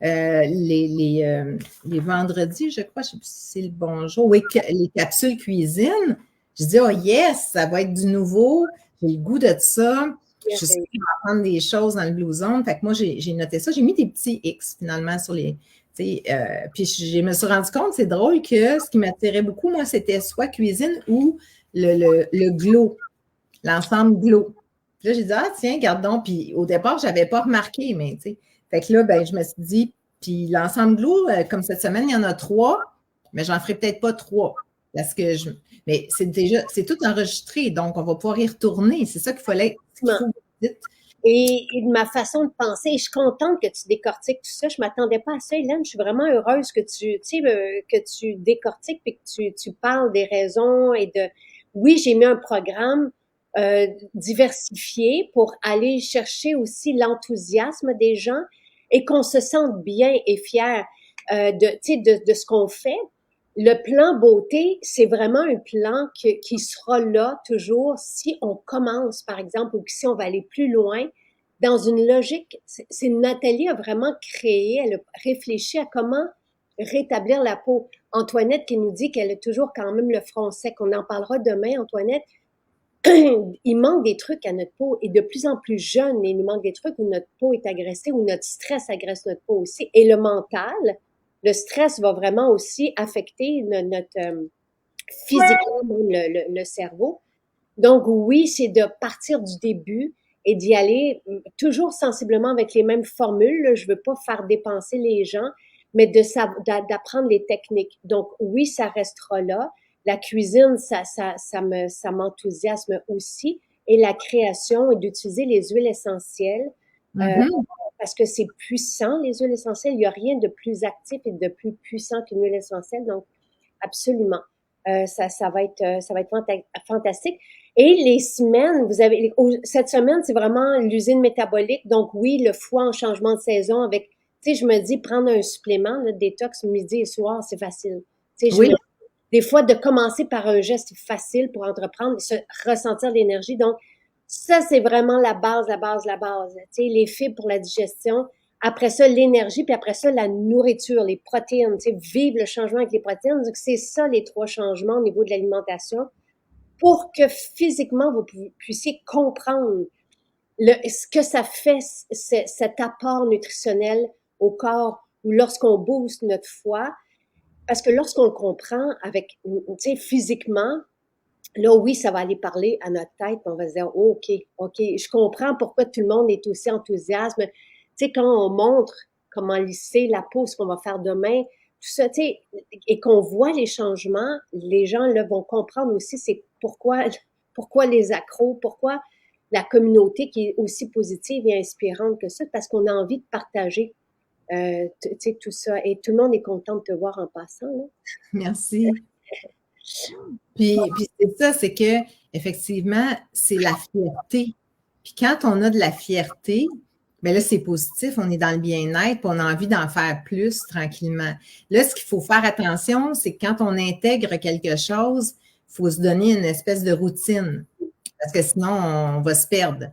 les vendredis, je crois, je ne sais plus si c'est le bon jour, oui, les capsules cuisine. Je dis, oh yes, ça va être du nouveau, j'ai le goût de ça. Je suis sûre que apprendre des choses dans le Blue Zone. Fait que moi, j'ai noté ça. J'ai mis des petits X finalement sur les. Puis je me suis rendu compte, c'est drôle que ce qui m'attirait beaucoup, moi, c'était soit cuisine ou le glow, l'ensemble glow. Puis là, j'ai dit, ah, tiens, garde donc. Puis au départ, je n'avais pas remarqué, mais tu sais. Fait que là, ben, je me suis dit, puis l'ensemble glow, comme cette semaine, il y en a 3, mais j'en ferai peut-être pas 3. Parce que mais c'est tout enregistré, donc on va pouvoir y retourner. C'est ça qu'il fallait, qu'il faut vite. Et de ma façon de penser, je suis contente que tu décortiques tout ça. Je m'attendais pas à ça, Hélène. Je suis vraiment heureuse que que tu décortiques et que tu parles des raisons et de. Oui, j'ai mis un programme diversifié pour aller chercher aussi l'enthousiasme des gens et qu'on se sente bien et fier de ce qu'on fait. Le plan beauté, c'est vraiment un plan qui sera là toujours si on commence, par exemple, ou si on va aller plus loin dans une logique. Nathalie a vraiment créé, elle a réfléchi à comment rétablir la peau. Antoinette qui nous dit qu'elle a toujours quand même le front sec. On en parlera demain, Antoinette. Il manque des trucs à notre peau et de plus en plus jeune, il nous manque des trucs où notre peau est agressée, où notre stress agresse notre peau aussi. Et le mental, le stress va vraiment aussi affecter notre physiquement le cerveau. Donc oui, c'est de partir du début et d'y aller toujours sensiblement avec les mêmes formules. Là. Je veux pas faire dépenser les gens, mais d'apprendre les techniques. Donc oui, ça restera là. La cuisine, ça m'enthousiasme aussi. Et la création et d'utiliser les huiles essentielles. Parce que c'est puissant, les huiles essentielles. Il n'y a rien de plus actif et de plus puissant qu'une huile essentielle. Donc, absolument. Ça va être fantastique. Et les semaines, cette semaine, c'est vraiment l'usine métabolique. Donc, oui, le foie en changement de saison avec, tu sais, je me dis, prendre un supplément, le détox midi et soir, c'est facile. Tu sais, Oui. Des fois, de commencer par un geste facile pour entreprendre, ressentir l'énergie. Donc, ça, c'est vraiment la base. Tu sais, les fibres pour la digestion. Après ça, l'énergie, puis après ça, la nourriture, les protéines, tu sais, vivre le changement avec les protéines. Donc, c'est ça les 3 changements au niveau de l'alimentation pour que physiquement, vous puissiez comprendre ce que ça fait, cet apport nutritionnel au corps ou lorsqu'on booste notre foie. Parce que lorsqu'on le comprend avec, tu sais, physiquement, là, oui, ça va aller parler à notre tête, on va se dire, oh, OK, je comprends pourquoi tout le monde est aussi enthousiaste. Tu sais, quand on montre comment lisser la peau, ce qu'on va faire demain, tout ça, tu sais, et qu'on voit les changements, les gens, là, vont comprendre aussi c'est pourquoi les accros, pourquoi la communauté qui est aussi positive et inspirante que ça, parce qu'on a envie de partager, tu sais, tout ça. Et tout le monde est content de te voir en passant, là. Merci. Puis c'est ça, c'est que effectivement, c'est la fierté. Puis quand on a de la fierté, bien là, c'est positif, on est dans le bien-être, puis on a envie d'en faire plus tranquillement. Là, ce qu'il faut faire attention, c'est que quand on intègre quelque chose, il faut se donner une espèce de routine, parce que sinon, on va se perdre.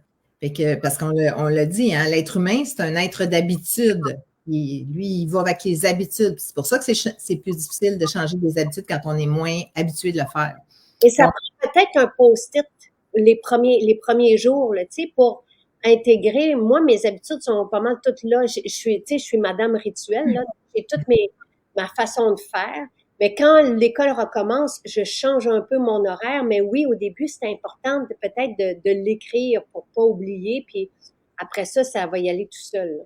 Parce qu'on l'a dit, hein, l'être humain, c'est un être d'habitude. Lui, il va avec les habitudes. C'est pour ça que c'est plus difficile de changer des habitudes quand on est moins habitué de le faire. Et ça prend peut-être un post-it les premiers jours, là, tu sais, pour intégrer. Moi, mes habitudes sont pas mal toutes là. Je suis, tu sais, je suis madame rituelle, là. J'ai toute ma façon de faire. Mais quand l'école recommence, je change un peu mon horaire. Mais oui, au début, c'est important peut-être de l'écrire pour pas oublier. Puis après ça, ça va y aller tout seul, là.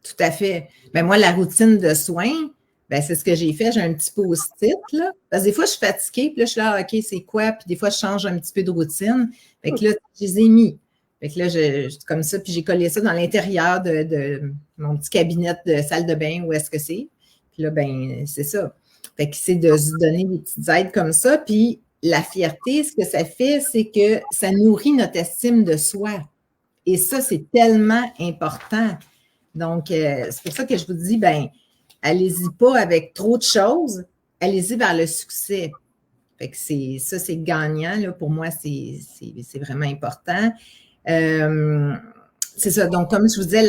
Tout à fait. Ben moi, la routine de soins, ben c'est ce que j'ai fait. J'ai un petit post-it, là. Parce que des fois, je suis fatiguée, puis là, je suis là, OK, c'est quoi? Puis des fois, je change un petit peu de routine. Fait que là, je les ai mis. Fait que là, comme ça, puis j'ai collé ça dans l'intérieur de mon petit cabinet de salle de bain, où est-ce que c'est? Puis là, ben, c'est ça. Fait que c'est de se donner des petites aides comme ça. Puis la fierté, ce que ça fait, c'est que ça nourrit notre estime de soi. Et ça, c'est tellement important. Donc, c'est pour ça que je vous dis, ben, allez-y pas avec trop de choses, allez-y vers le succès. Fait que c'est gagnant, là, pour moi, c'est vraiment important. C'est ça. Donc, comme je vous disais,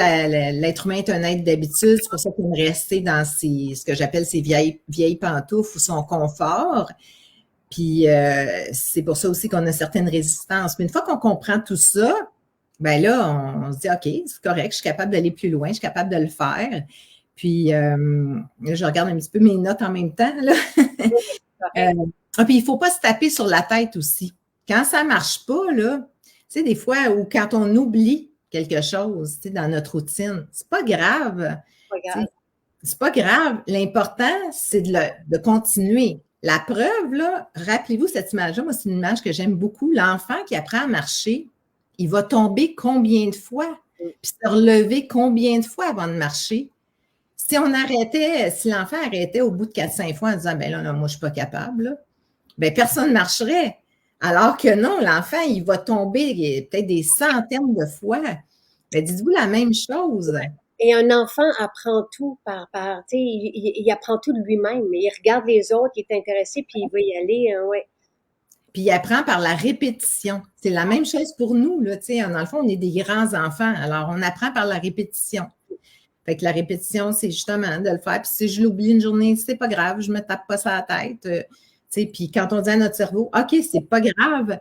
l'être humain est un être d'habitude. C'est pour ça qu'il aime rester dans ce que j'appelle ses vieilles pantoufles ou son confort. Puis, c'est pour ça aussi qu'on a certaines résistances. Mais une fois qu'on comprend tout ça, ben là, on se dit, OK, c'est correct, je suis capable d'aller plus loin, je suis capable de le faire. Puis, là, je regarde un petit peu mes notes en même temps, là. Puis, il ne faut pas se taper sur la tête aussi. Quand ça ne marche pas, là, tu sais, des fois, ou quand on oublie quelque chose, tu sais, dans notre routine, c'est pas grave. C'est pas grave. L'important, c'est de continuer. La preuve, là, rappelez-vous cette image-là, moi, c'est une image que j'aime beaucoup. L'enfant qui apprend à marcher, il va tomber combien de fois? Puis se relever combien de fois avant de marcher? Si l'enfant arrêtait au bout de 4-5 fois en disant, ben là, moi, je suis pas capable, là, ben personne ne marcherait. Alors que non, l'enfant, il va tomber peut-être des centaines de fois. Ben, dites-vous la même chose. Et un enfant apprend tout tu sais, il apprend tout de lui-même. Il regarde les autres, il est intéressé, puis il va y aller, ouais. Puis il apprend par la répétition. C'est la même chose pour nous, là, tu sais. Dans le fond, on est des grands enfants. Alors, on apprend par la répétition. Fait que la répétition, c'est justement de le faire. Puis si je l'oublie une journée, c'est pas grave, je me tape pas ça la tête. Tu sais, puis quand on dit à notre cerveau, OK, c'est pas grave,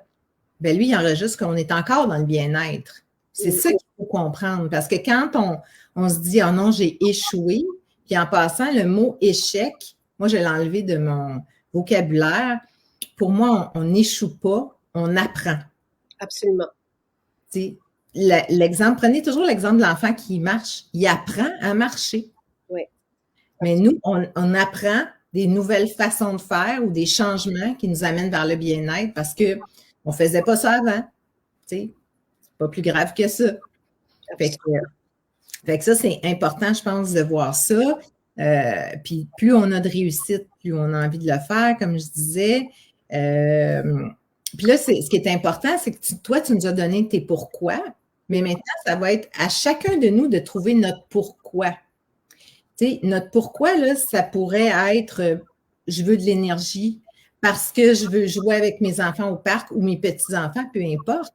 ben lui, il enregistre qu'on est encore dans le bien-être. C'est ça qu'il faut comprendre. Parce que quand on se dit, oh non, j'ai échoué, puis en passant, le mot échec, moi, je l'ai enlevé de mon vocabulaire. Pour moi, on n'échoue pas, on apprend. Absolument. Tu sais, prenez toujours l'exemple de l'enfant qui marche. Il apprend à marcher. Oui. Mais nous, on apprend des nouvelles façons de faire ou des changements qui nous amènent vers le bien-être parce qu'on ne faisait pas ça avant. Tu sais, c'est pas plus grave que ça. Fait que ça, c'est important, je pense, de voir ça. Puis plus on a de réussite, plus on a envie de le faire, comme je disais. Puis là, ce qui est important, c'est que toi, tu nous as donné tes pourquoi, mais maintenant, ça va être à chacun de nous de trouver notre pourquoi. Tu sais, notre pourquoi, là, ça pourrait être je veux de l'énergie parce que je veux jouer avec mes enfants au parc ou mes petits-enfants, peu importe.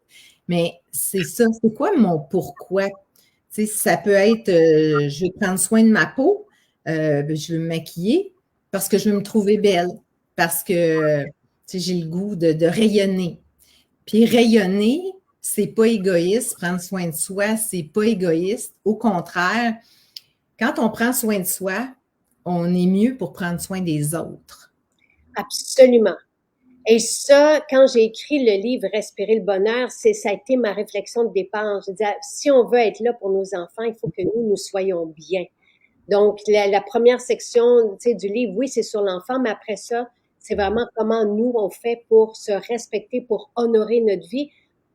Mais c'est ça. C'est quoi mon pourquoi? Tu Tu sais, ça peut être, je veux prendre soin de ma peau, je veux me maquiller parce que je veux me trouver belle, parce que j'ai le goût de rayonner. Puis rayonner, c'est pas égoïste. Prendre soin de soi, c'est pas égoïste. Au contraire, quand on prend soin de soi, on est mieux pour prendre soin des autres. Absolument. Et ça, quand j'ai écrit le livre Respirer le bonheur, ça a été ma réflexion de départ. Je disais, si on veut être là pour nos enfants, il faut que nous soyons bien. Donc, la première section, du livre, oui, c'est sur l'enfant, mais après ça, c'est vraiment comment nous, on fait pour se respecter, pour honorer notre vie,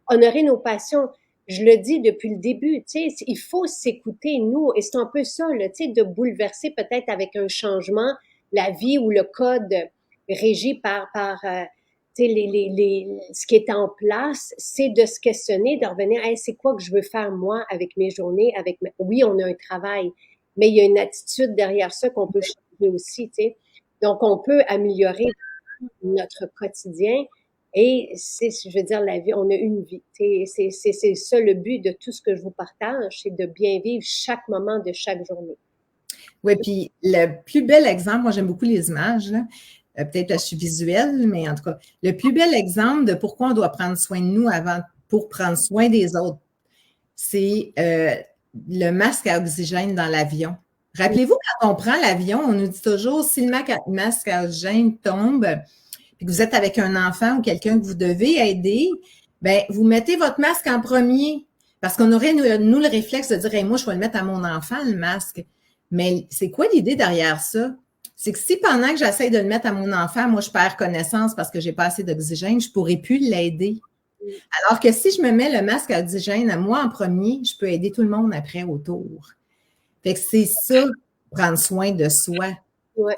honorer nos passions. Je le dis depuis le début, il faut s'écouter, nous, et c'est un peu ça, là, de bouleverser peut-être avec un changement la vie ou le code régi par ce qui est en place, c'est de se questionner, de revenir, hey, c'est quoi que je veux faire moi avec mes journées, oui, on a un travail, mais il y a une attitude derrière ça qu'on peut changer aussi, tu sais. Donc, on peut améliorer notre quotidien et je veux dire, la vie, on a une vie. C'est ça le but de tout ce que je vous partage, c'est de bien vivre chaque moment de chaque journée. Oui, puis le plus bel exemple, moi j'aime beaucoup les images, là. Peut-être que je suis visuelle, mais en tout cas, le plus bel exemple de pourquoi on doit prendre soin de nous avant pour prendre soin des autres, c'est le masque à oxygène dans l'avion. Rappelez-vous, quand on prend l'avion, on nous dit toujours, si le masque à oxygène tombe, puis que vous êtes avec un enfant ou quelqu'un que vous devez aider, ben vous mettez votre masque en premier. Parce qu'on aurait, nous, le réflexe de dire, hey, moi, je vais le mettre à mon enfant, le masque. Mais c'est quoi l'idée derrière ça? C'est que si pendant que j'essaie de le mettre à mon enfant, moi, je perds connaissance parce que j'ai pas assez d'oxygène, je ne pourrais plus l'aider. Alors que si je me mets le masque à oxygène à moi en premier, je peux aider tout le monde après autour. Fait que c'est ça, prendre soin de soi. Oui,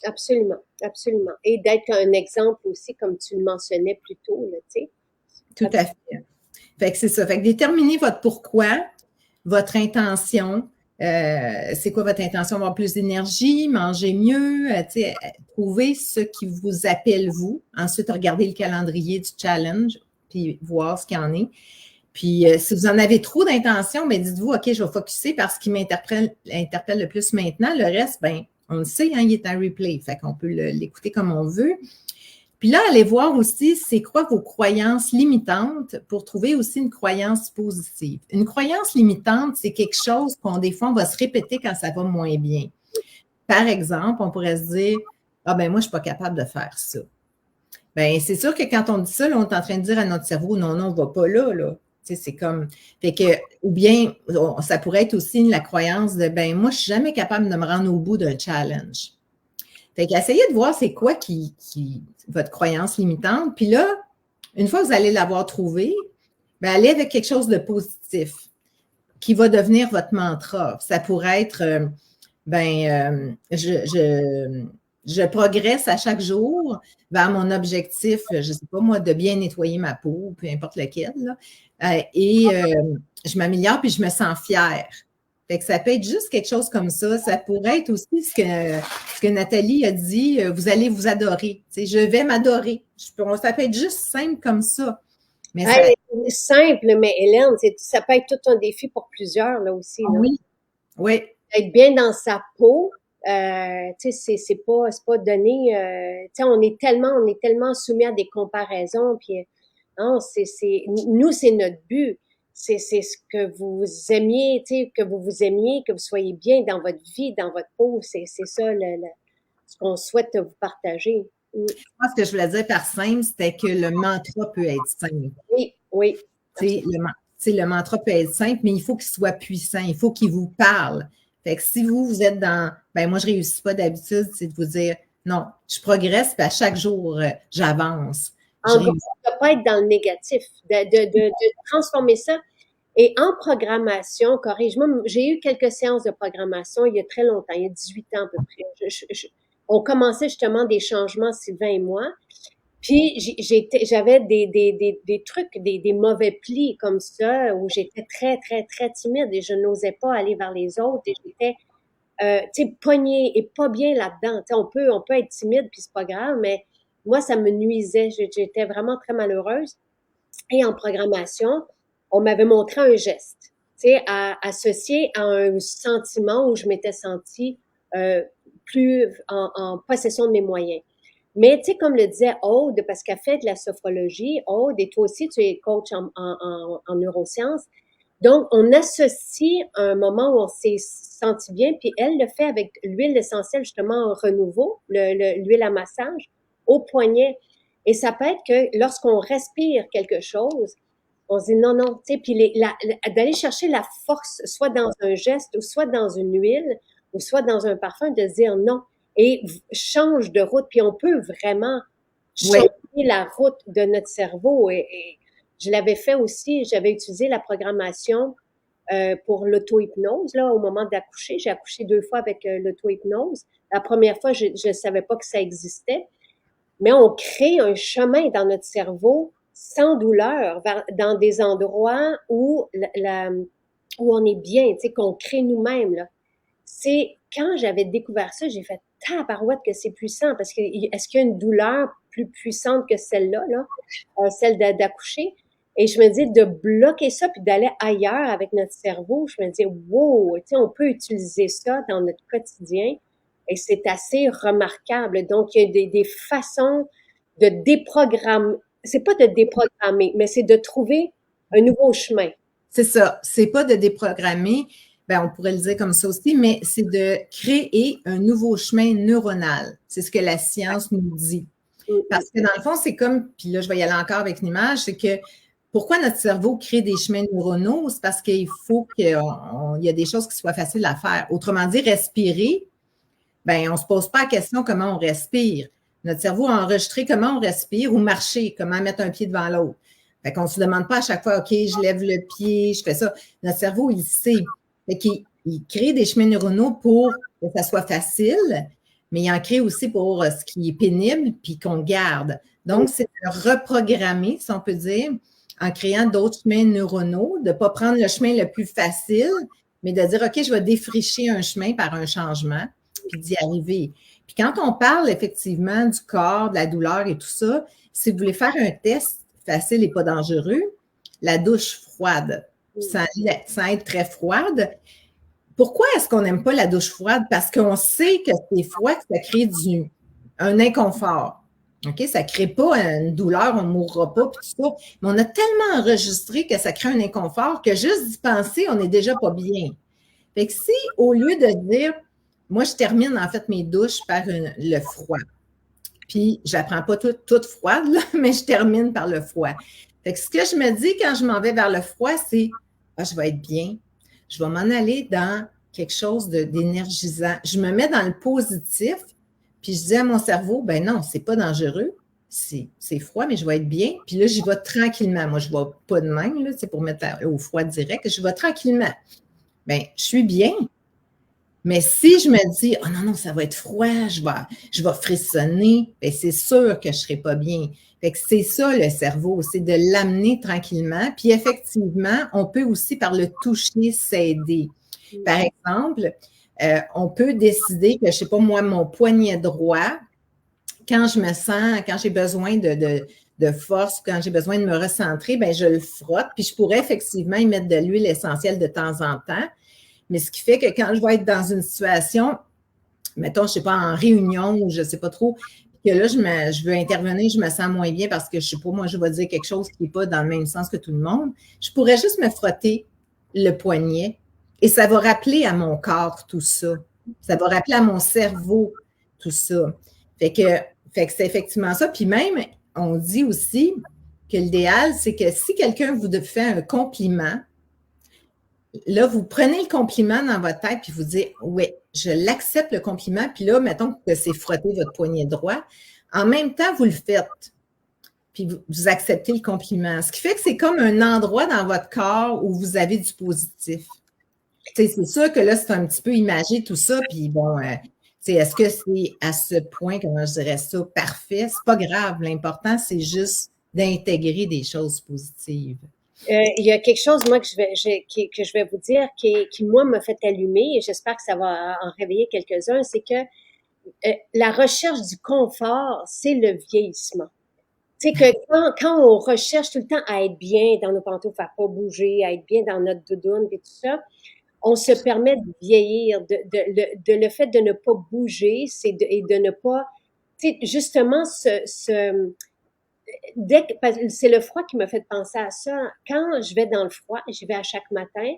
absolument, absolument. Et d'être un exemple aussi, comme tu le mentionnais plus tôt, là, tu sais. Tout à fait. Fait que c'est ça. Fait que déterminez votre pourquoi, votre intention. C'est quoi votre intention? Avoir plus d'énergie, manger mieux, trouver ce qui vous appelle vous. Ensuite, regardez le calendrier du challenge, puis voir ce qu'il y en est. Puis, si vous en avez trop d'intentions, ben dites-vous, OK, je vais focusser par ce qui m'interpelle le plus maintenant. Le reste, ben on le sait, hein, il est en replay. Fait qu'on peut l'écouter comme on veut. Puis là, allez voir aussi c'est quoi vos croyances limitantes pour trouver aussi une croyance positive. Une croyance limitante, c'est quelque chose qu'on, des fois, on va se répéter quand ça va moins bien. Par exemple, on pourrait se dire, ah ben moi, je ne suis pas capable de faire ça. Ben c'est sûr que quand on dit ça, là, on est en train de dire à notre cerveau, non, non, on ne va pas là, là. Tu sais, c'est comme, fait que, ou bien, ça pourrait être aussi la croyance de, ben moi, je ne suis jamais capable de me rendre au bout d'un challenge. Fait qu'essayez de voir c'est quoi votre croyance limitante. Puis là, une fois que vous allez l'avoir trouvé, ben allez avec quelque chose de positif qui va devenir votre mantra. Ça pourrait être, je progresse à chaque jour vers mon objectif, je ne sais pas moi, de bien nettoyer ma peau, peu importe lequel, là, je m'améliore puis je me sens fière. Fait que ça peut être juste quelque chose comme ça. Ça pourrait être aussi ce que Nathalie a dit, vous allez vous adorer. Tu sais, je vais m'adorer. Ça peut être juste simple comme ça. Mais ouais, simple, mais Hélène, ça peut être tout un défi pour plusieurs, là aussi. Là. Oui, oui. Être bien dans sa peau, tu sais, c'est pas donné. Tu sais, on est tellement soumis à des comparaisons, puis non, nous, c'est notre but. C'est ce que vous aimiez, tu sais, que vous aimiez, que vous soyez bien dans votre vie, dans votre peau. C'est ça ce qu'on souhaite vous partager. Moi, ce que je voulais dire par simple, c'était que le mantra peut être simple. Oui, oui. Le mantra peut être simple, mais il faut qu'il soit puissant. Il faut qu'il vous parle. Fait que si vous êtes dans, ben moi, je réussis pas d'habitude, c'est de vous dire, non, je progresse, puis à chaque jour, j'avance. En gros, de ne pas être dans le négatif, de transformer ça. Et en programmation, corrige-moi, j'ai eu quelques séances de programmation il y a très longtemps, il y a 18 ans à peu près. On commençait justement des changements, Sylvain et moi. Puis j'avais des trucs, des mauvais plis comme ça, où j'étais très, très, très timide et je n'osais pas aller vers les autres et j'étais tu sais, pognée et pas bien là-dedans. Tu sais, on peut être timide puis c'est pas grave, mais moi, ça me nuisait. J'étais vraiment très malheureuse. Et en programmation, on m'avait montré un geste. tu sais, associé à un sentiment où je m'étais sentie plus en possession de mes moyens. Mais tu sais, comme le disait Aude, parce qu'elle fait de la sophrologie, Aude, et toi aussi, tu es coach en neurosciences. Donc, on associe un moment où on s'est senti bien, puis elle le fait avec l'huile essentielle, justement, en renouveau, l'huile à massage, au poignet. Et ça peut être que lorsqu'on respire quelque chose, on se dit non, non, tu sais, puis d'aller chercher la force, soit dans un geste, ou soit dans une huile, ou soit dans un parfum, de se dire non, et change de route. Puis on peut vraiment Oui, changer la route de notre cerveau. Et je l'avais fait aussi, j'avais utilisé la programmation pour l'auto-hypnose, là, au moment d'accoucher. J'ai accouché 2 fois avec l'auto-hypnose. La première fois, je ne savais pas que ça existait, mais on crée un chemin dans notre cerveau sans douleur, dans des endroits où, où on est bien, tu sais, qu'on crée nous-mêmes, là. C'est quand j'avais découvert ça, j'ai fait tabarouette que c'est puissant, parce que est-ce qu'il y a une douleur plus puissante que celle-là, là, celle d'accoucher? Et je me dis de bloquer ça puis d'aller ailleurs avec notre cerveau, je me dis wow, tu sais, on peut utiliser ça dans notre quotidien et c'est assez remarquable. Donc il y a des façons de déprogrammer, c'est pas de déprogrammer, mais c'est de trouver un nouveau chemin. c'est ça. C'est pas de déprogrammer, ben, on pourrait le dire comme ça aussi, mais c'est de créer un nouveau chemin neuronal. C'est ce que la science nous dit. Mm, Parce que dans le fond, c'est comme, puis là, je vais y aller encore avec une image, c'est que pourquoi notre cerveau crée des chemins neuronaux? C'est parce qu'il faut qu'il y a des choses qui soient faciles à faire. Autrement dit, respirer, ben, on ne se pose pas la question comment on respire. Notre cerveau a enregistré comment on respire ou marcher, comment mettre un pied devant l'autre. Fait qu'on ne se demande pas à chaque fois, OK, je lève le pied, je fais ça. Notre cerveau, il sait. Fait qu'il il crée des chemins neuronaux pour que ça soit facile, mais il en crée aussi pour ce qui est pénible puis qu'on garde. mm, Donc, c'est de reprogrammer, si on peut dire, en créant d'autres chemins neuronaux, de ne pas prendre le chemin le plus facile, mais de dire, OK, je vais défricher un chemin par un changement puis d'y arriver. Puis quand on parle effectivement du corps, de la douleur et tout ça, si vous voulez faire un test facile et pas dangereux, la douche froide, mm. sans être très froide. Pourquoi est-ce qu'on n'aime pas la douche froide? Parce qu'on sait que c'est froid, que ça crée un inconfort. OK? Ça ne crée pas une douleur, on ne mourra pas, puis tout ça. Mais on a tellement enregistré que ça crée un inconfort que juste d'y penser, on n'est déjà pas bien. Fait que si, au lieu de dire, moi, je termine en fait mes douches par le froid. Puis, je ne la prends pas toute froide, là, mais je termine par le froid. Fait que ce que je me dis quand je m'en vais vers le froid, c'est ah, je vais être bien. Je vais m'en aller dans quelque chose d'énergisant. Je me mets dans le positif, puis je dis à mon cerveau, ben non, c'est pas dangereux. C'est froid, mais je vais être bien. Puis là, j'y vais tranquillement. Moi, je ne vais pas de même, là, pour mettre au froid direct. Je vais tranquillement. Ben, je suis bien. Mais si je me dis, oh non, non, ça va être froid, je vais frissonner, bien, c'est sûr que je ne serai pas bien. Fait que c'est ça le cerveau, c'est de l'amener tranquillement. Puis effectivement, on peut aussi par le toucher s'aider. Par exemple, on peut décider que, je ne sais pas moi, mon poignet droit, quand je me sens, quand j'ai besoin de force, quand j'ai besoin de me recentrer, ben je le frotte. Puis je pourrais effectivement y mettre de l'huile essentielle de temps en temps. Mais ce qui fait que quand je vais être dans une situation, mettons, je ne sais pas, en réunion ou je ne sais pas trop, que là, je veux intervenir, je me sens moins bien parce que je ne sais pas, moi, je vais dire quelque chose qui n'est pas dans le même sens que tout le monde. Je pourrais juste me frotter le poignet et ça va rappeler à mon corps tout ça. Ça va rappeler à mon cerveau tout ça. Fait que c'est effectivement ça. Puis même, on dit aussi que l'idéal, c'est que si quelqu'un vous fait un compliment, là, vous prenez le compliment dans votre tête puis vous dites, oui, je l'accepte le compliment. Puis là, mettons que c'est frotter votre poignet droit. En même temps, vous le faites. Puis vous acceptez le compliment. Ce qui fait que c'est comme un endroit dans votre corps où vous avez du positif. C'est sûr que là, c'est un petit peu imagé tout ça. Puis bon, est-ce que c'est à ce point, comment je dirais ça, parfait? C'est pas grave. L'important, c'est juste d'intégrer des choses positives. Il y a quelque chose, moi, que je vais vous dire, qui moi, m'a fait allumer, et j'espère que ça va en réveiller quelques-uns, c'est que la recherche du confort, c'est le vieillissement. Tu sais que quand on recherche tout le temps à être bien dans nos pantoufles, à pas bouger, à être bien dans notre doudoune et tout ça, on se permet de vieillir, de le fait de ne pas bouger, et de ne pas, tu sais, justement, c'est le froid qui m'a fait penser à ça. Quand je vais dans le froid, j'y vais à chaque matin,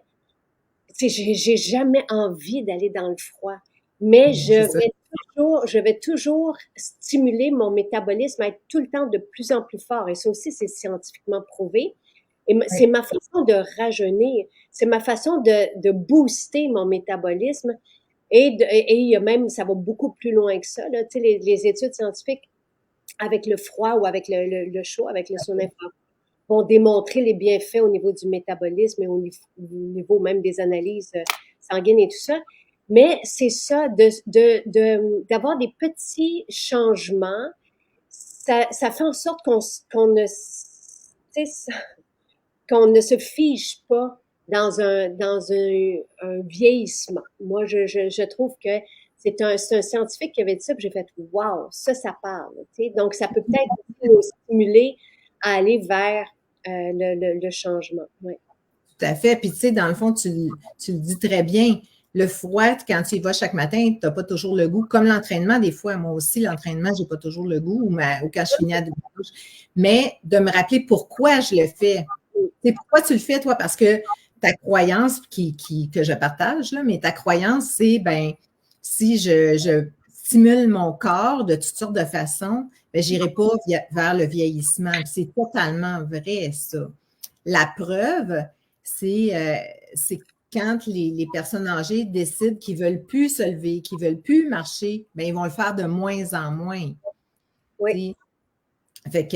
tu sais, j'ai jamais envie d'aller dans le froid, mais C'est ça. je vais toujours stimuler mon métabolisme à être tout le temps de plus en plus fort. Et ça aussi, c'est scientifiquement prouvé. Et c'est Oui, ma façon de rajeunir, c'est ma façon de booster mon métabolisme. Et il y a même, ça va beaucoup plus loin que ça, là. Tu sais, les études scientifiques avec le froid ou avec le chaud, avec le sauna vont démontrer les bienfaits au niveau du métabolisme et au niveau même des analyses sanguines et tout ça. Mais c'est ça, d'avoir des petits changements, ça fait en sorte qu'on ne, tu sais, qu'on ne se fige pas un vieillissement. Moi, je trouve que c'est un scientifique qui avait dit ça, puis j'ai fait wow, ça parle. Tu sais. Donc, ça peut peut-être nous stimuler à aller vers le changement. Ouais. tout à fait. Puis, tu sais, dans le fond, tu le dis très bien. Le froid, quand tu y vas chaque matin, tu n'as pas toujours le goût. Comme l'entraînement, des fois, moi aussi, l'entraînement, je n'ai pas toujours le goût ou quand je finis à double douche. Mais de me rappeler pourquoi je le fais. C'est pourquoi tu le fais, toi? Parce que ta croyance que je partage, là, mais ta croyance, c'est, ben, si je stimule mon corps de toutes sortes de façons, ben, je n'irai pas vers le vieillissement. C'est totalement vrai, ça. La preuve, c'est quand les personnes âgées décident qu'ils ne veulent plus se lever, qu'ils ne veulent plus marcher, bien, ils vont le faire de moins en moins. Oui. T'sais. Fait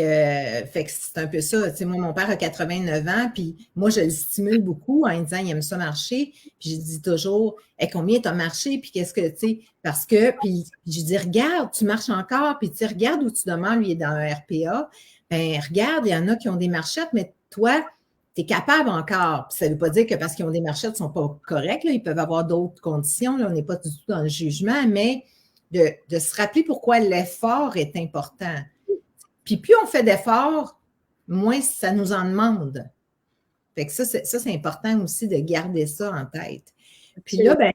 que c'est un peu ça. Tu sais, moi, mon père a 89 ans, puis moi, je le stimule beaucoup en disant il aime ça marcher. Puis je dis toujours hey, combien tu as marché, puis qu'est-ce que tu sais, parce que, puis je dis regarde, tu marches encore, puis tu sais, regarde où tu demandes, lui, il est dans un RPA. Ben, regarde, il y en a qui ont des marchettes, mais toi, tu es capable encore. Puis ça ne veut pas dire que parce qu'ils ont des marchettes, ils ne sont pas corrects. Là. Ils peuvent avoir d'autres conditions. Là. On n'est pas du tout dans le jugement, mais de se rappeler pourquoi l'effort est important. Puis plus on fait d'efforts, moins ça nous en demande. Fait que ça, c'est important aussi de garder ça en tête. Puis là, ben,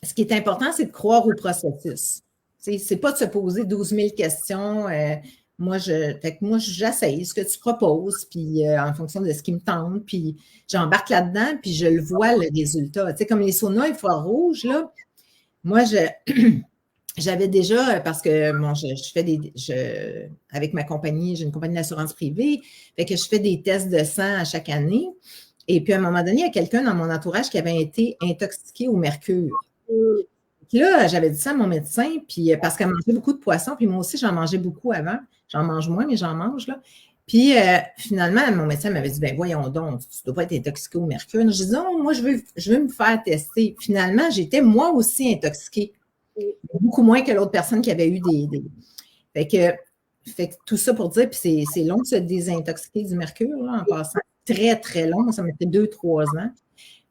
ce qui est important, c'est de croire au processus. C'est pas de se poser 12 000 questions. Moi, j'essaye ce que tu proposes, puis en fonction de ce qui me tente, puis j'embarque là-dedans, puis je le vois, le résultat. Tu sais, comme les saunas infrarouges, là, moi, j'avais déjà, parce que bon, je fais avec ma compagnie, j'ai une compagnie d'assurance privée, fait que je fais des tests de sang à chaque année. Et puis, à un moment donné, il y a quelqu'un dans mon entourage qui avait été intoxiqué au mercure. Puis là, j'avais dit ça à mon médecin, puis parce qu'elle mangeait beaucoup de poissons, puis moi aussi, j'en mangeais beaucoup avant. J'en mange moins, mais j'en mange, là. Puis finalement, mon médecin m'avait dit, ben voyons donc, tu ne dois pas être intoxiqué au mercure. Je dis, non, moi, je veux me faire tester. Finalement, j'étais moi aussi intoxiquée. Beaucoup moins que l'autre personne qui avait eu des... Fait que tout ça pour dire, puis c'est long de se désintoxiquer du mercure, là, en passant. Très, très long. Moi, ça m'a fait 2-3 ans.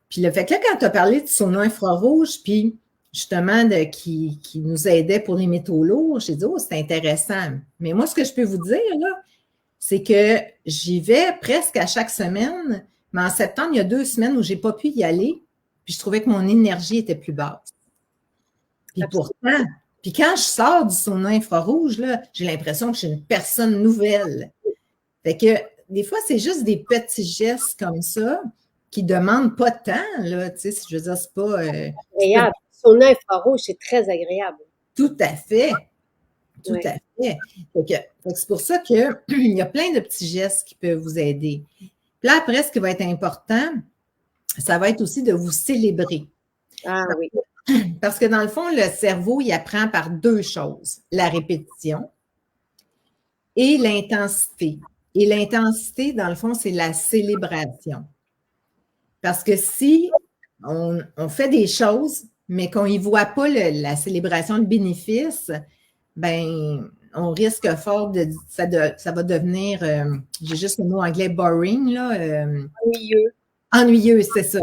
Puis le fait que là, quand tu as parlé de sauna infrarouge, puis justement qui nous aidait pour les métaux lourds, j'ai dit, oh, c'est intéressant. Mais moi, ce que je peux vous dire, là, c'est que j'y vais presque à chaque semaine, mais en septembre, il y a 2 semaines où je n'ai pas pu y aller, puis je trouvais que mon énergie était plus basse. Puis pourtant, puis quand je sors du sauna infrarouge, là, j'ai l'impression que je suis une personne nouvelle. Fait que des fois, c'est juste des petits gestes comme ça qui ne demandent pas de temps, là, tu sais, je veux dire, c'est pas... Agréable. Sauna infrarouge, c'est très agréable. Tout à fait. Tout à fait. Fait que c'est pour ça qu'il y a plein de petits gestes qui peuvent vous aider. Puis là, après, ce qui va être important, ça va être aussi de vous célébrer. Ah oui. Parce que dans le fond, le cerveau, il apprend par 2 choses, la répétition et l'intensité. Et l'intensité, dans le fond, c'est la célébration. Parce que si on fait des choses, mais qu'on n'y voit pas la célébration, le bénéfice, ben on risque fort ça va devenir, j'ai juste le mot anglais boring, là. Ennuyeux. Ennuyeux, c'est ça.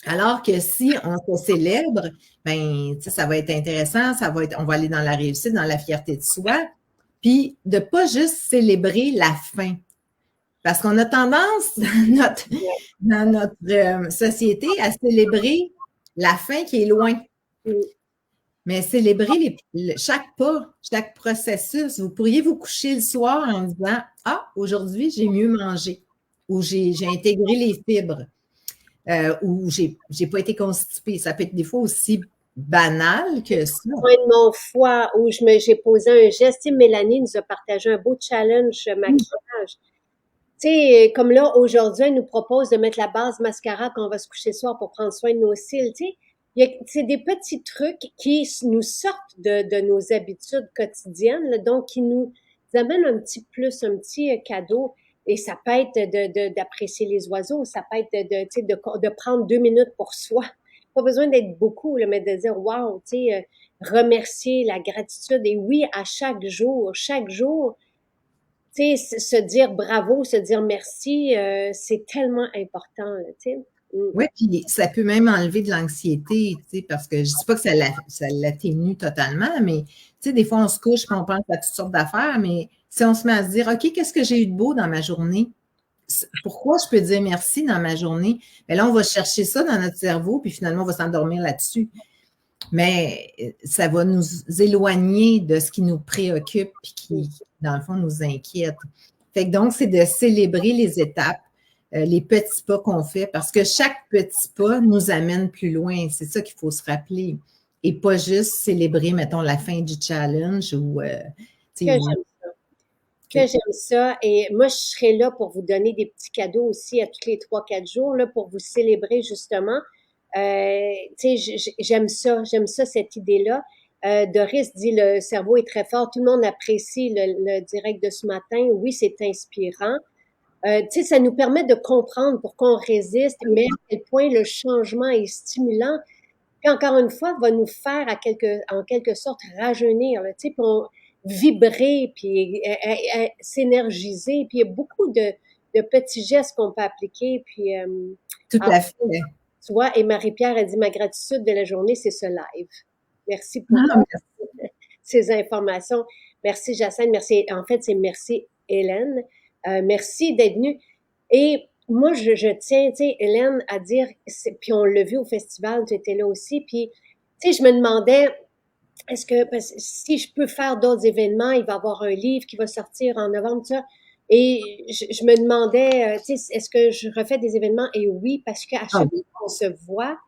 Alors que si on se célèbre, ben, ça va être intéressant, on va aller dans la réussite, dans la fierté de soi. puis de pas juste célébrer la fin. Parce qu'on a tendance dans notre société à célébrer la fin qui est loin. Mais célébrer chaque pas, chaque processus. Vous pourriez vous coucher le soir en disant « Ah, aujourd'hui, j'ai mieux mangé » ou « J'ai intégré les fibres » ou « J'ai pas été constipée ». Ça peut être des fois aussi banal que ça. De mon foie où j'ai posé un geste. Tu sais, Mélanie nous a partagé un beau challenge maquillage. Tu sais, comme là, aujourd'hui, elle nous propose de mettre la base mascara quand on va se coucher le soir pour prendre soin de nos cils. Tu sais, c'est des petits trucs qui nous sortent de nos habitudes quotidiennes, là, donc qui nous amènent un petit plus, un petit cadeau. Et ça peut être d'apprécier les oiseaux, ça peut être tu sais, de prendre 2 minutes pour soi. Pas besoin d'être beaucoup, là, mais de dire wow, tu sais, remercier la gratitude. Et oui, à chaque jour, tu sais, se dire bravo, se dire merci, c'est tellement important, tu sais. Oui, puis ça peut même enlever de l'anxiété, tu sais, parce que je ne dis pas que ça l'atténue totalement, mais tu sais, des fois, on se couche et on pense à toutes sortes d'affaires, mais si on se met à se dire, OK, qu'est-ce que j'ai eu de beau dans ma journée? Pourquoi je peux dire merci dans ma journée? Bien là, on va chercher ça dans notre cerveau, puis finalement, on va s'endormir là-dessus. Mais ça va nous éloigner de ce qui nous préoccupe et qui, dans le fond, nous inquiète. Fait que donc, c'est de célébrer les étapes, les petits pas qu'on fait, parce que chaque petit pas nous amène plus loin. C'est ça qu'il faut se rappeler. Et pas juste célébrer, mettons, la fin du challenge ou... Que j'aime ça. Que j'aime ça. Et moi, je serai là pour vous donner des petits cadeaux aussi à tous les 3-4 jours, là, pour vous célébrer justement. Tu sais, j'aime ça, cette idée-là. Doris dit le cerveau est très fort. Tout le monde apprécie le direct de ce matin. Oui, c'est inspirant. Tu sais, ça nous permet de comprendre pourquoi on résiste, mais à quel point le changement est stimulant. Puis encore une fois, va nous faire en quelque sorte rajeunir, là, tu sais, puis vibrer, puis s'énergiser. Puis il y a beaucoup de petits gestes qu'on peut appliquer. Puis, tout à fait. Tu vois, et Marie-Pierre a dit, ma gratitude de la journée, c'est ce live. Merci pour ces informations. Merci Jacinthe, merci. En fait, c'est merci Hélène. Merci d'être venue. Et moi, je tiens, tu sais, Hélène, à dire, puis on l'a vu au festival, tu étais là aussi, puis, tu sais, je me demandais, parce que si je peux faire d'autres événements, il va y avoir un livre qui va sortir en novembre, tout ça. Et je me demandais, tu sais, est-ce que je refais des événements? Et oui, parce qu'à chaque fois qu'on se voit,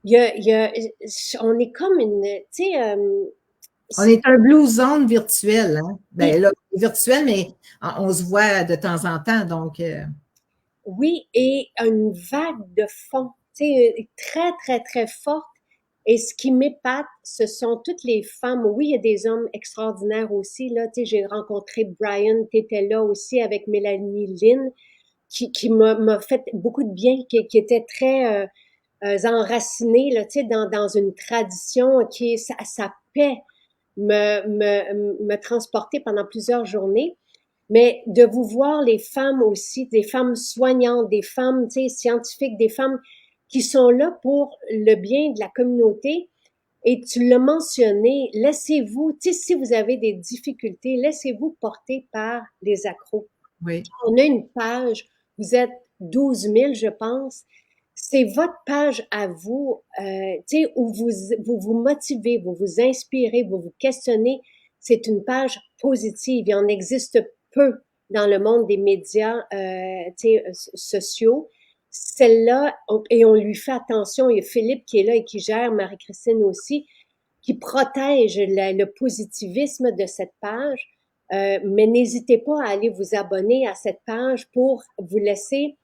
on est comme une, tu sais, on est un blue zone virtuel, hein? Ben là, virtuel, mais on se voit de temps en temps, donc. Oui, et une vague de fond, tu sais, très, très, très forte. Et ce qui m'épate, ce sont toutes les femmes. Oui, il y a des hommes extraordinaires aussi, là. Tu sais, j'ai rencontré Brian, tu étais là aussi avec Mélanie Lynn, qui m'a fait beaucoup de bien, qui était très enracinée, là, tu sais, dans une tradition qui, sa paix me transportait pendant plusieurs journées. Mais de vous voir les femmes aussi, des femmes soignantes, des femmes, tu sais, scientifiques, des femmes qui sont là pour le bien de la communauté. Et tu l'as mentionné, laissez-vous, tu sais, si vous avez des difficultés, laissez-vous porter par les accros. Oui. On a une page, vous êtes 12 000, je pense. C'est votre page à vous, tu sais, où vous motivez, vous vous inspirez, vous vous questionnez. C'est une page positive. Il en existe peu dans le monde des médias, tu sais, sociaux. Celle-là, et on lui fait attention. Il y a Philippe qui est là et qui gère, Marie-Christine aussi, qui protège le positivisme de cette page. Mais n'hésitez pas à aller vous abonner à cette page pour vous laisser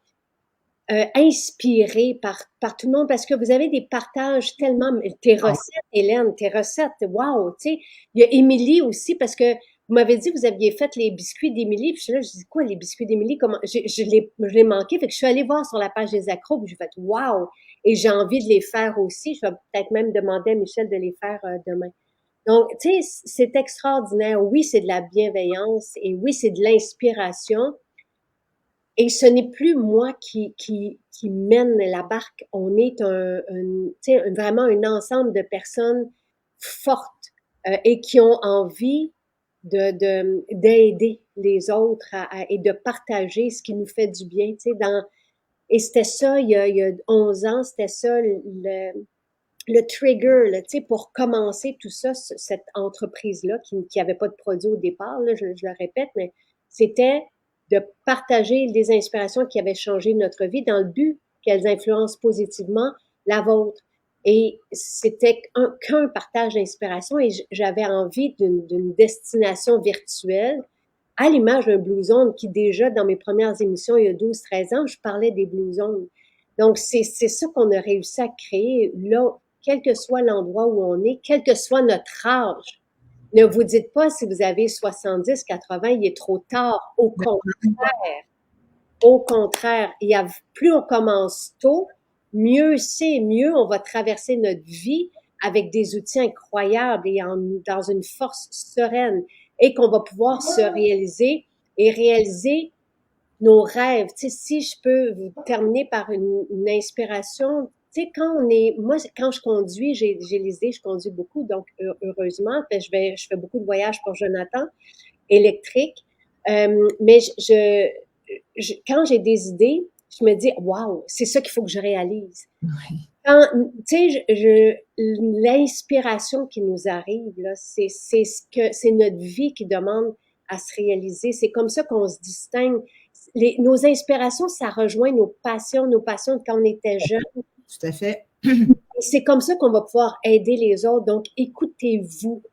inspirer par tout le monde parce que vous avez des partages tellement, tes recettes, Hélène, tes recettes, wow, tu sais. Il y a Émilie aussi parce que vous m'avez dit que vous aviez fait les biscuits d'Émilie, puis je suis là, je dis quoi les biscuits d'Émilie, comment, je l'ai manqué, fait que je suis allée voir sur la page des accros, puis j'ai fait wow, et j'ai envie de les faire aussi, je vais peut-être même demander à Michel de les faire demain. Donc, tu sais, c'est extraordinaire. Oui, c'est de la bienveillance et oui, c'est de l'inspiration. Et ce n'est plus moi qui mène la barque. On est vraiment un ensemble de personnes fortes et qui ont envie d'aider les autres et de partager ce qui nous fait du bien, tu sais, et c'était ça, il y a 11 ans, c'était ça le trigger, là, tu sais, pour commencer tout ça, cette entreprise-là, qui avait pas de produit au départ, là, je le répète, mais c'était de partager des inspirations qui avaient changé notre vie dans le but qu'elles influencent positivement la vôtre. Et c'était qu'un partage d'inspiration et j'avais envie d'une destination virtuelle à l'image d'un Blue Zone qui déjà, dans mes premières émissions, il y a 12-13 ans, je parlais des Blue Zones. Donc, c'est ça qu'on a réussi à créer là, quel que soit l'endroit où on est, quel que soit notre âge. Ne vous dites pas si vous avez 70, 80, il est trop tard. Au contraire, plus on commence tôt, mieux c'est, mieux on va traverser notre vie avec des outils incroyables et dans une force sereine et qu'on va pouvoir se réaliser et réaliser nos rêves. Tu sais, si je peux vous terminer par une inspiration, tu sais, moi, quand je conduis, j'ai les idées, je conduis beaucoup, donc heureusement, je fais beaucoup de voyages pour Jonathan, électrique, mais quand j'ai des idées, je me dis, waouh, c'est ça qu'il faut que je réalise. Oui. Tu sais, l'inspiration qui nous arrive, là, c'est notre vie qui demande à se réaliser. C'est comme ça qu'on se distingue. Nos inspirations, ça rejoint nos passions de quand on était jeune. Tout à fait. C'est comme ça qu'on va pouvoir aider les autres. Donc, écoutez-vous,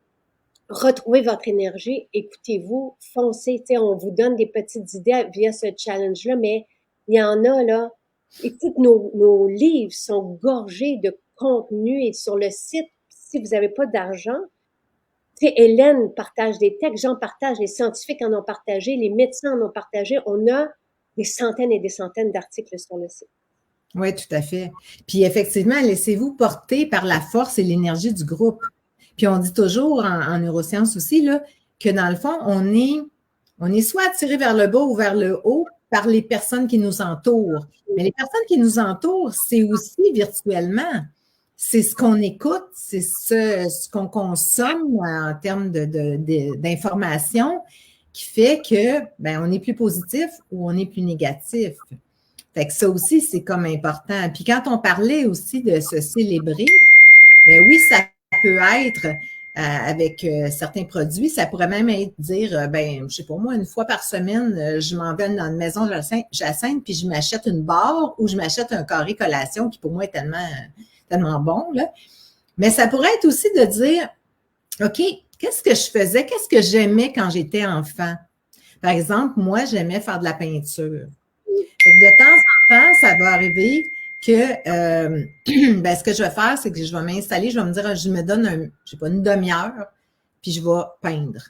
retrouvez votre énergie, écoutez-vous, foncez. Tu sais, on vous donne des petites idées via ce challenge-là, mais il y en a, là. Écoute, nos livres sont gorgés de contenu et sur le site, si vous n'avez pas d'argent, tu sais, Hélène partage des textes, Jean partage, les scientifiques en ont partagé, les médecins en ont partagé. On a des centaines et des centaines d'articles sur le site. Oui, tout à fait. Puis effectivement, laissez-vous porter par la force et l'énergie du groupe. Puis on dit toujours en neurosciences aussi là, que dans le fond, on est soit attiré vers le bas ou vers le haut par les personnes qui nous entourent. Mais les personnes qui nous entourent, c'est aussi virtuellement. C'est ce qu'on écoute, c'est ce qu'on consomme en termes d'informations qui fait que ben, on est plus positif ou on est plus négatif. Fait que ça aussi, c'est comme important. Puis quand on parlait aussi de se célébrer, ben oui, ça peut être avec certains produits, ça pourrait même être dire, ben, je sais pas moi, une fois par semaine, je m'en vais dans une maison de Jacinthe, puis je m'achète une barre ou je m'achète un carré collation qui pour moi est tellement bon, là. Mais ça pourrait être aussi de dire, OK, qu'est-ce que je faisais? Qu'est-ce que j'aimais quand j'étais enfant? Par exemple, moi, j'aimais faire de la peinture. Fait que de temps en temps, ça va arriver que ben, ce que je vais faire, c'est que je vais m'installer, je vais me dire, je me donne je sais pas, une demi-heure, puis je vais peindre.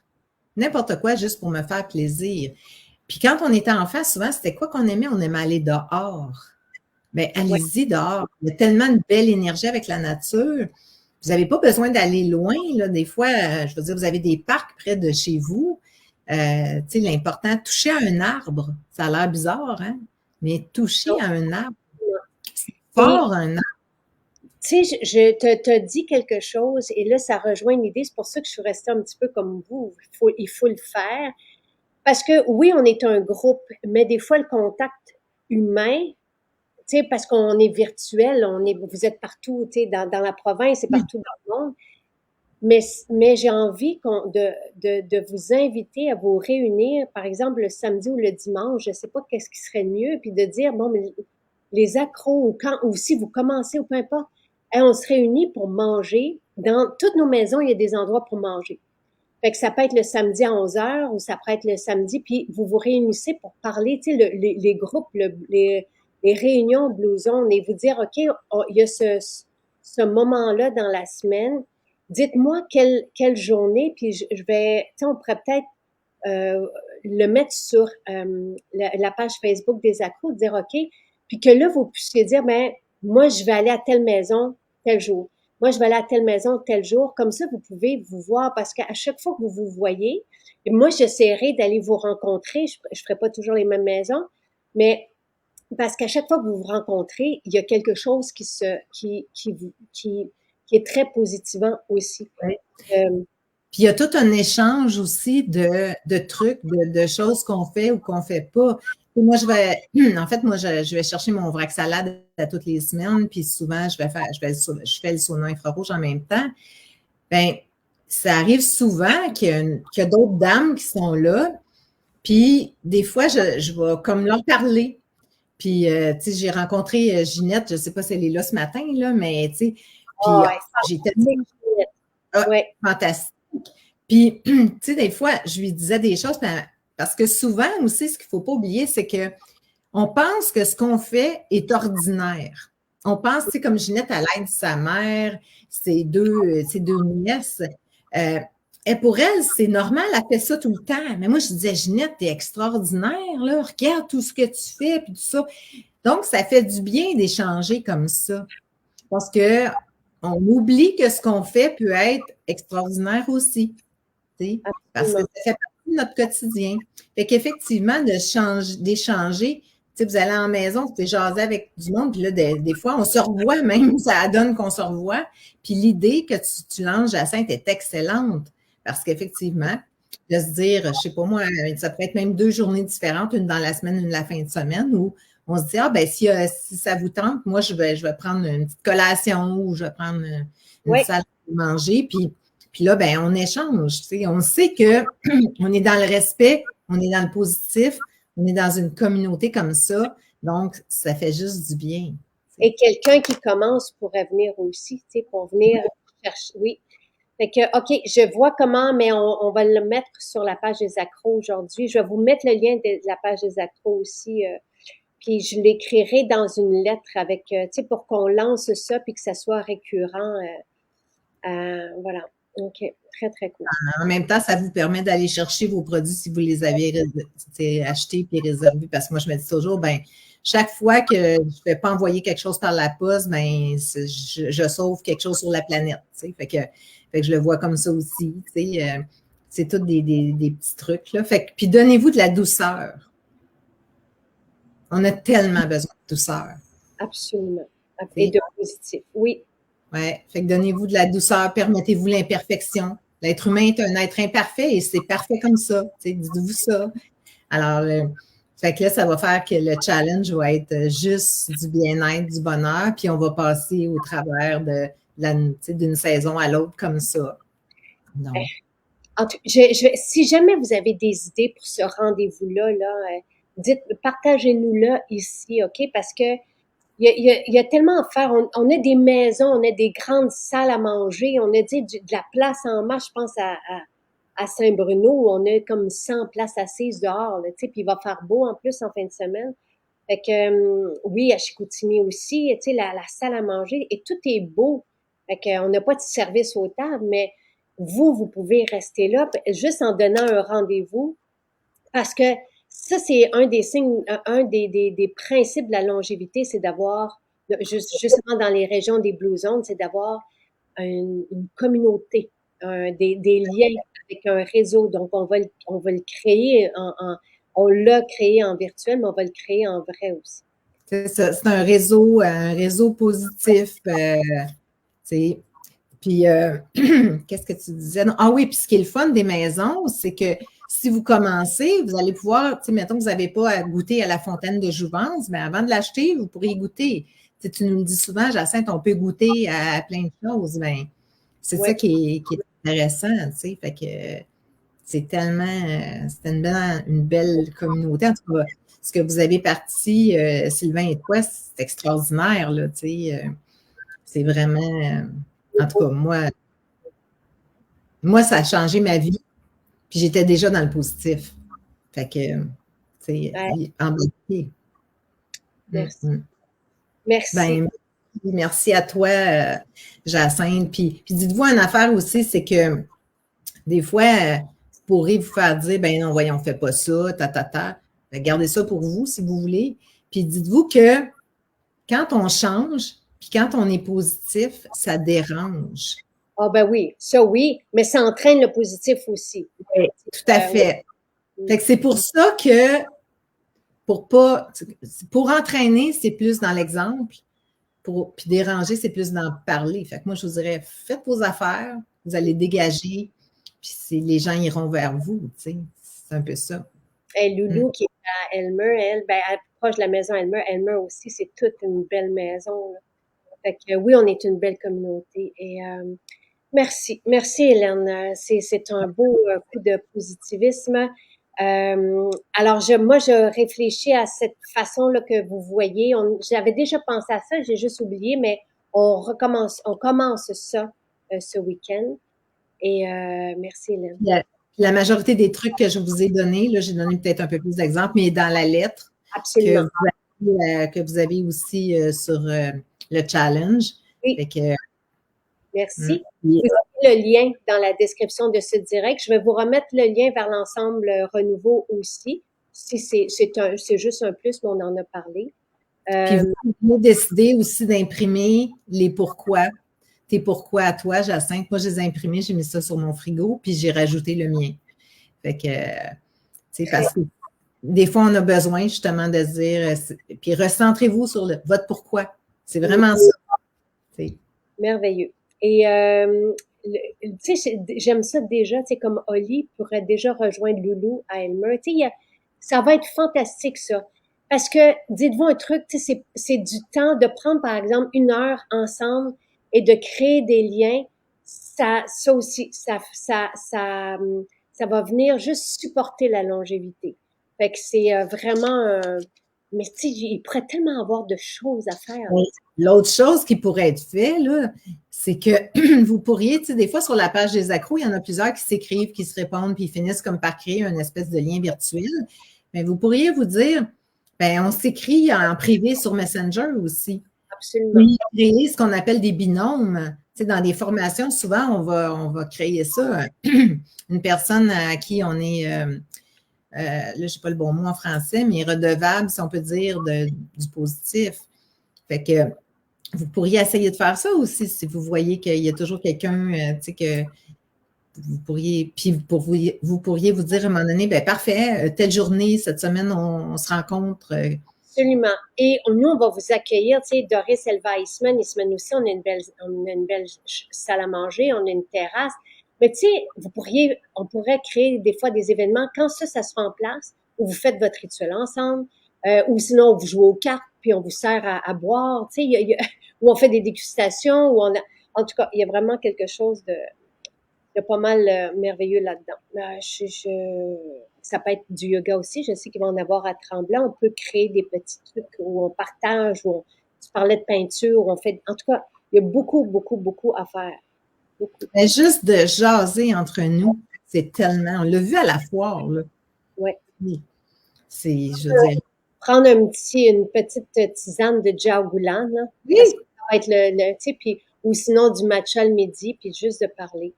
N'importe quoi, juste pour me faire plaisir. Puis quand on était enfant, souvent, c'était quoi qu'on aimait? On aimait aller dehors. Ben, allez-y dehors. Il y a tellement de belle énergie avec la nature. Vous n'avez pas besoin d'aller loin, là. Des fois, je veux dire, vous avez des parcs près de chez vous. Tu sais, l'important, toucher à un arbre. Ça a l'air bizarre, hein? Mais toucher à un arbre, c'est fort un arbre. Tu sais, je te dis quelque chose et là, ça rejoint une idée. C'est pour ça que je suis restée un petit peu comme vous. Il faut le faire. Parce que oui, on est un groupe, mais des fois, le contact humain, tu sais, parce qu'on est virtuel, vous êtes partout, tu sais, dans la province et partout dans le monde. Mais j'ai envie de vous inviter à vous réunir, par exemple, le samedi ou le dimanche, je sais pas qu'est-ce qui serait mieux, puis de dire, bon, mais les accros, ou si vous commencez, ou peu importe, on se réunit pour manger. Dans toutes nos maisons, il y a des endroits pour manger. Fait que ça peut être le samedi à 11 heures ou ça peut être le samedi, puis vous vous réunissez pour parler, tu sais, les groupes, les réunions Blue Zone et vous dire, OK, il y a ce moment-là dans la semaine. Dites-moi quelle journée, puis je vais, tu sais, on pourrait peut-être le mettre sur la page Facebook des accros, dire OK, puis que là, vous puissiez dire, ben moi, je vais aller à telle maison tel jour. Moi, je vais aller à telle maison tel jour. Comme ça, vous pouvez vous voir parce qu'à chaque fois que vous vous voyez, et moi, j'essaierai d'aller vous rencontrer. Je ferai pas toujours les mêmes maisons, mais parce qu'à chaque fois que vous vous rencontrez, il y a quelque chose qui est très positivant aussi. Oui. Puis il y a tout un échange aussi de trucs, de choses qu'on fait ou qu'on ne fait pas. Et moi, je vais chercher mon vrac salade à toutes les semaines, puis souvent, je fais le sauna infrarouge en même temps. Bien, ça arrive souvent qu'il y a d'autres dames qui sont là, puis des fois, je vais comme leur parler. Puis, tu sais, j'ai rencontré Ginette, je ne sais pas si elle est là ce matin, là, mais tu sais, puis j'ai tellement fantastique. Puis, tu sais, des fois, je lui disais des choses, parce que souvent aussi, ce qu'il ne faut pas oublier, c'est qu'on pense que ce qu'on fait est ordinaire. On pense, tu sais, comme Ginette, elle aide sa mère, ses deux nièces. Et pour elle, c'est normal, elle fait ça tout le temps. Mais moi, je disais, Ginette, t'es extraordinaire, là. Regarde tout ce que tu fais, puis tout ça. Donc, ça fait du bien d'échanger comme ça. Parce que on oublie que ce qu'on fait peut être extraordinaire aussi. Parce que ça fait partie de notre quotidien. Fait qu'effectivement, d'échanger, vous allez en maison, vous pouvez jaser avec du monde, puis là, des fois, on se revoit même, ça donne qu'on se revoit. Puis l'idée que tu lances, Jacinthe, est excellente. Parce qu'effectivement, de se dire, je ne sais pas moi, ça peut être même 2 journées différentes, une dans la semaine, une la fin de semaine, où on se dit, ben si ça vous tente, moi, je vais prendre une petite collation ou je vais prendre une salle pour manger, puis là, ben on échange. On sait qu'on est dans le respect, on est dans le positif, on est dans une communauté comme ça, donc ça fait juste du bien. Et quelqu'un qui commence pourrait venir aussi, pour venir chercher. Oui. Fait que, OK, je vois comment, mais on va le mettre sur la page des accros aujourd'hui. Je vais vous mettre le lien de la page des accros aussi. Puis je l'écrirai dans une lettre avec, pour qu'on lance ça puis que ça soit récurrent. Voilà. OK. Très, très cool. En même temps, ça vous permet d'aller chercher vos produits si vous les avez achetés puis réservés. Parce que moi, je me dis toujours, ben chaque fois que je ne vais pas envoyer quelque chose par la poste, ben je sauve quelque chose sur la planète. Fait que je le vois comme ça aussi. C'est tous des petits trucs. Là. Puis donnez-vous de la douceur. On a tellement besoin de douceur. Absolument. Et de positif. Oui. Oui. Fait que donnez-vous de la douceur, permettez-vous l'imperfection. L'être humain est un être imparfait et c'est parfait comme ça. Dites-vous ça. Alors, fait que là, ça va faire que le challenge va être juste du bien-être, du bonheur, puis on va passer au travers d'une saison à l'autre comme ça. Donc. Si jamais vous avez des idées pour ce rendez-vous-là, partagez-nous là ici, OK? Parce que il y a tellement à faire. On a des maisons, on a des grandes salles à manger, on a de la place en marche, je pense à Saint-Bruno, où on a comme 100 places assises dehors, puis il va faire beau en plus en fin de semaine. Fait que, oui, à Chicoutimi aussi, la salle à manger, et tout est beau. Fait qu'on n'a pas de service aux tables, mais vous pouvez rester là juste en donnant un rendez-vous, parce que ça, c'est un des signes, un des principes de la longévité, c'est d'avoir, justement dans les régions des Blue Zones, c'est d'avoir une communauté, des liens avec un réseau. Donc, on va le créer on l'a créé en virtuel, mais on va le créer en vrai aussi. C'est un réseau positif. Puis, qu'est-ce que tu disais? Ah oui, puis ce qui est le fun des maisons, c'est que si vous commencez, vous allez pouvoir, mettons que vous n'avez pas à goûter à la fontaine de Jouvence, mais avant de l'acheter, vous pourriez goûter. Tu nous le dis souvent, Jacinthe, on peut goûter à plein de choses. Ben, c'est ça qui est intéressant, fait que c'est une belle communauté. En tout cas, ce que vous avez parti, Sylvain et toi, c'est extraordinaire, là, c'est vraiment... en tout cas, moi, ça a changé ma vie. Puis j'étais déjà dans le positif. Fait que, c'est embarqué. Merci. Merci. Ben, merci à toi, Jacinthe. Puis dites-vous une affaire aussi, c'est que des fois, vous pourrez vous faire dire, ben non, voyons, on ne fait pas ça, Gardez ça pour vous si vous voulez. Puis dites-vous que quand on change, puis quand on est positif, ça dérange. Ah ben oui, ça oui, mais ça entraîne le positif aussi. Oui, tout à fait. Oui. Fait que c'est pour ça que pour entraîner, c'est plus dans l'exemple, puis déranger, c'est plus dans parler. Fait que moi, je vous dirais, faites vos affaires, vous allez dégager, puis les gens iront vers vous, tu sais. C'est un peu ça. Loulou qui est à Elmer, elle, ben, elle est proche de la maison Elmer. Elmer aussi, c'est toute une belle maison, là. Fait que oui, on est une belle communauté. Et merci. Merci, Hélène. C'est un beau coup de positivisme. Alors, moi, je réfléchis à cette façon-là que vous voyez. J'avais déjà pensé à ça, j'ai juste oublié, mais on commence ça ce week-end. Et merci, Hélène. La majorité des trucs que je vous ai donnés, là, j'ai donné peut-être un peu plus d'exemples, mais dans la lettre Absolument. que vous avez aussi sur le challenge. Oui. Fait que, merci. Vous avez le lien dans la description de ce direct. Je vais vous remettre le lien vers l'ensemble Renouveau aussi. Si c'est juste un plus, mais on en a parlé. Puis vous pouvez décider aussi d'imprimer les pourquoi. Tes pourquoi à toi, Jacinthe. Moi, je les ai imprimés, j'ai mis ça sur mon frigo, puis j'ai rajouté le mien. Fait que, tu sais, parce que des fois, on a besoin justement de se dire, puis recentrez-vous sur votre pourquoi. C'est vraiment ça. T'sais. Merveilleux. Et tu sais, j'aime ça déjà, tu sais, comme Oli pourrait déjà rejoindre Loulou à Elmer. Tu sais, ça va être fantastique, ça. Parce que, dites-vous un truc, tu sais, c'est du temps de prendre, par exemple, 1 heure ensemble et de créer des liens. Ça aussi, ça va venir juste supporter la longévité. Fait que c'est vraiment, mais tu sais, il pourrait tellement avoir de choses à faire. L'autre chose qui pourrait être fait, là, c'est que vous pourriez, tu sais, des fois sur la page des accros, il y en a plusieurs qui s'écrivent, qui se répondent, puis ils finissent comme par créer une espèce de lien virtuel. Mais vous pourriez vous dire, ben, on s'écrit en privé sur Messenger aussi. Absolument. Oui, créer ce qu'on appelle des binômes. Tu sais, dans des formations, souvent, on va créer ça. Une personne à qui on est, là, je ne sais pas le bon mot en français, mais redevable, si on peut dire, du positif. Fait que vous pourriez essayer de faire ça aussi si vous voyez qu'il y a toujours quelqu'un, tu sais, que vous pourriez, puis vous pourriez vous dire à un moment donné, ben parfait, telle journée, cette semaine, on se rencontre. Absolument. Et nous, on va vous accueillir. Tu sais, Doris, elle va à Eastman. Eastman aussi, on a une belle salle à manger, on a une terrasse. Mais tu sais, on pourrait créer des fois des événements quand ça sera en place, où vous faites votre rituel ensemble, ou sinon vous jouez aux cartes, puis on vous sert à boire. Tu sais, où on fait des dégustations, en tout cas, il y a vraiment quelque chose de pas mal merveilleux là-dedans. Ça peut être du yoga aussi. Je sais qu'ils vont en avoir à Tremblant. On peut créer des petits trucs où on partage, tu parlais de peinture, on fait. En tout cas, il y a beaucoup, beaucoup, beaucoup à faire. Beaucoup. Mais juste de jaser entre nous, c'est tellement. On l'a vu à la foire, là. Oui. C'est, je veux dire. Prendre une petite tisane de Jiaogulan, là. Oui. Parce que ça va être tu sais, puis, ou sinon du matcha le midi, puis juste de parler.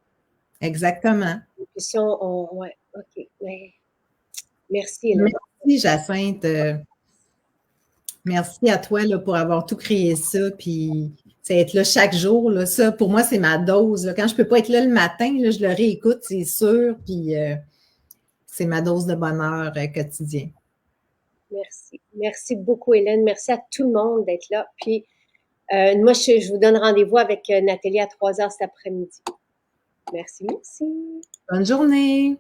Exactement. Et puis si ouais, OK. Ouais. Merci, Hélène. Merci, Jacinthe. Merci à toi là, pour avoir tout créé ça, puis être là chaque jour. Là, ça, pour moi, c'est ma dose. Là. Quand je ne peux pas être là le matin, là, je le réécoute, c'est sûr, puis c'est ma dose de bonheur quotidien. Merci. Merci beaucoup, Hélène. Merci à tout le monde d'être là. Puis, moi, je vous donne rendez-vous avec Nathalie à 3 heures cet après-midi. Merci, merci. Bonne journée.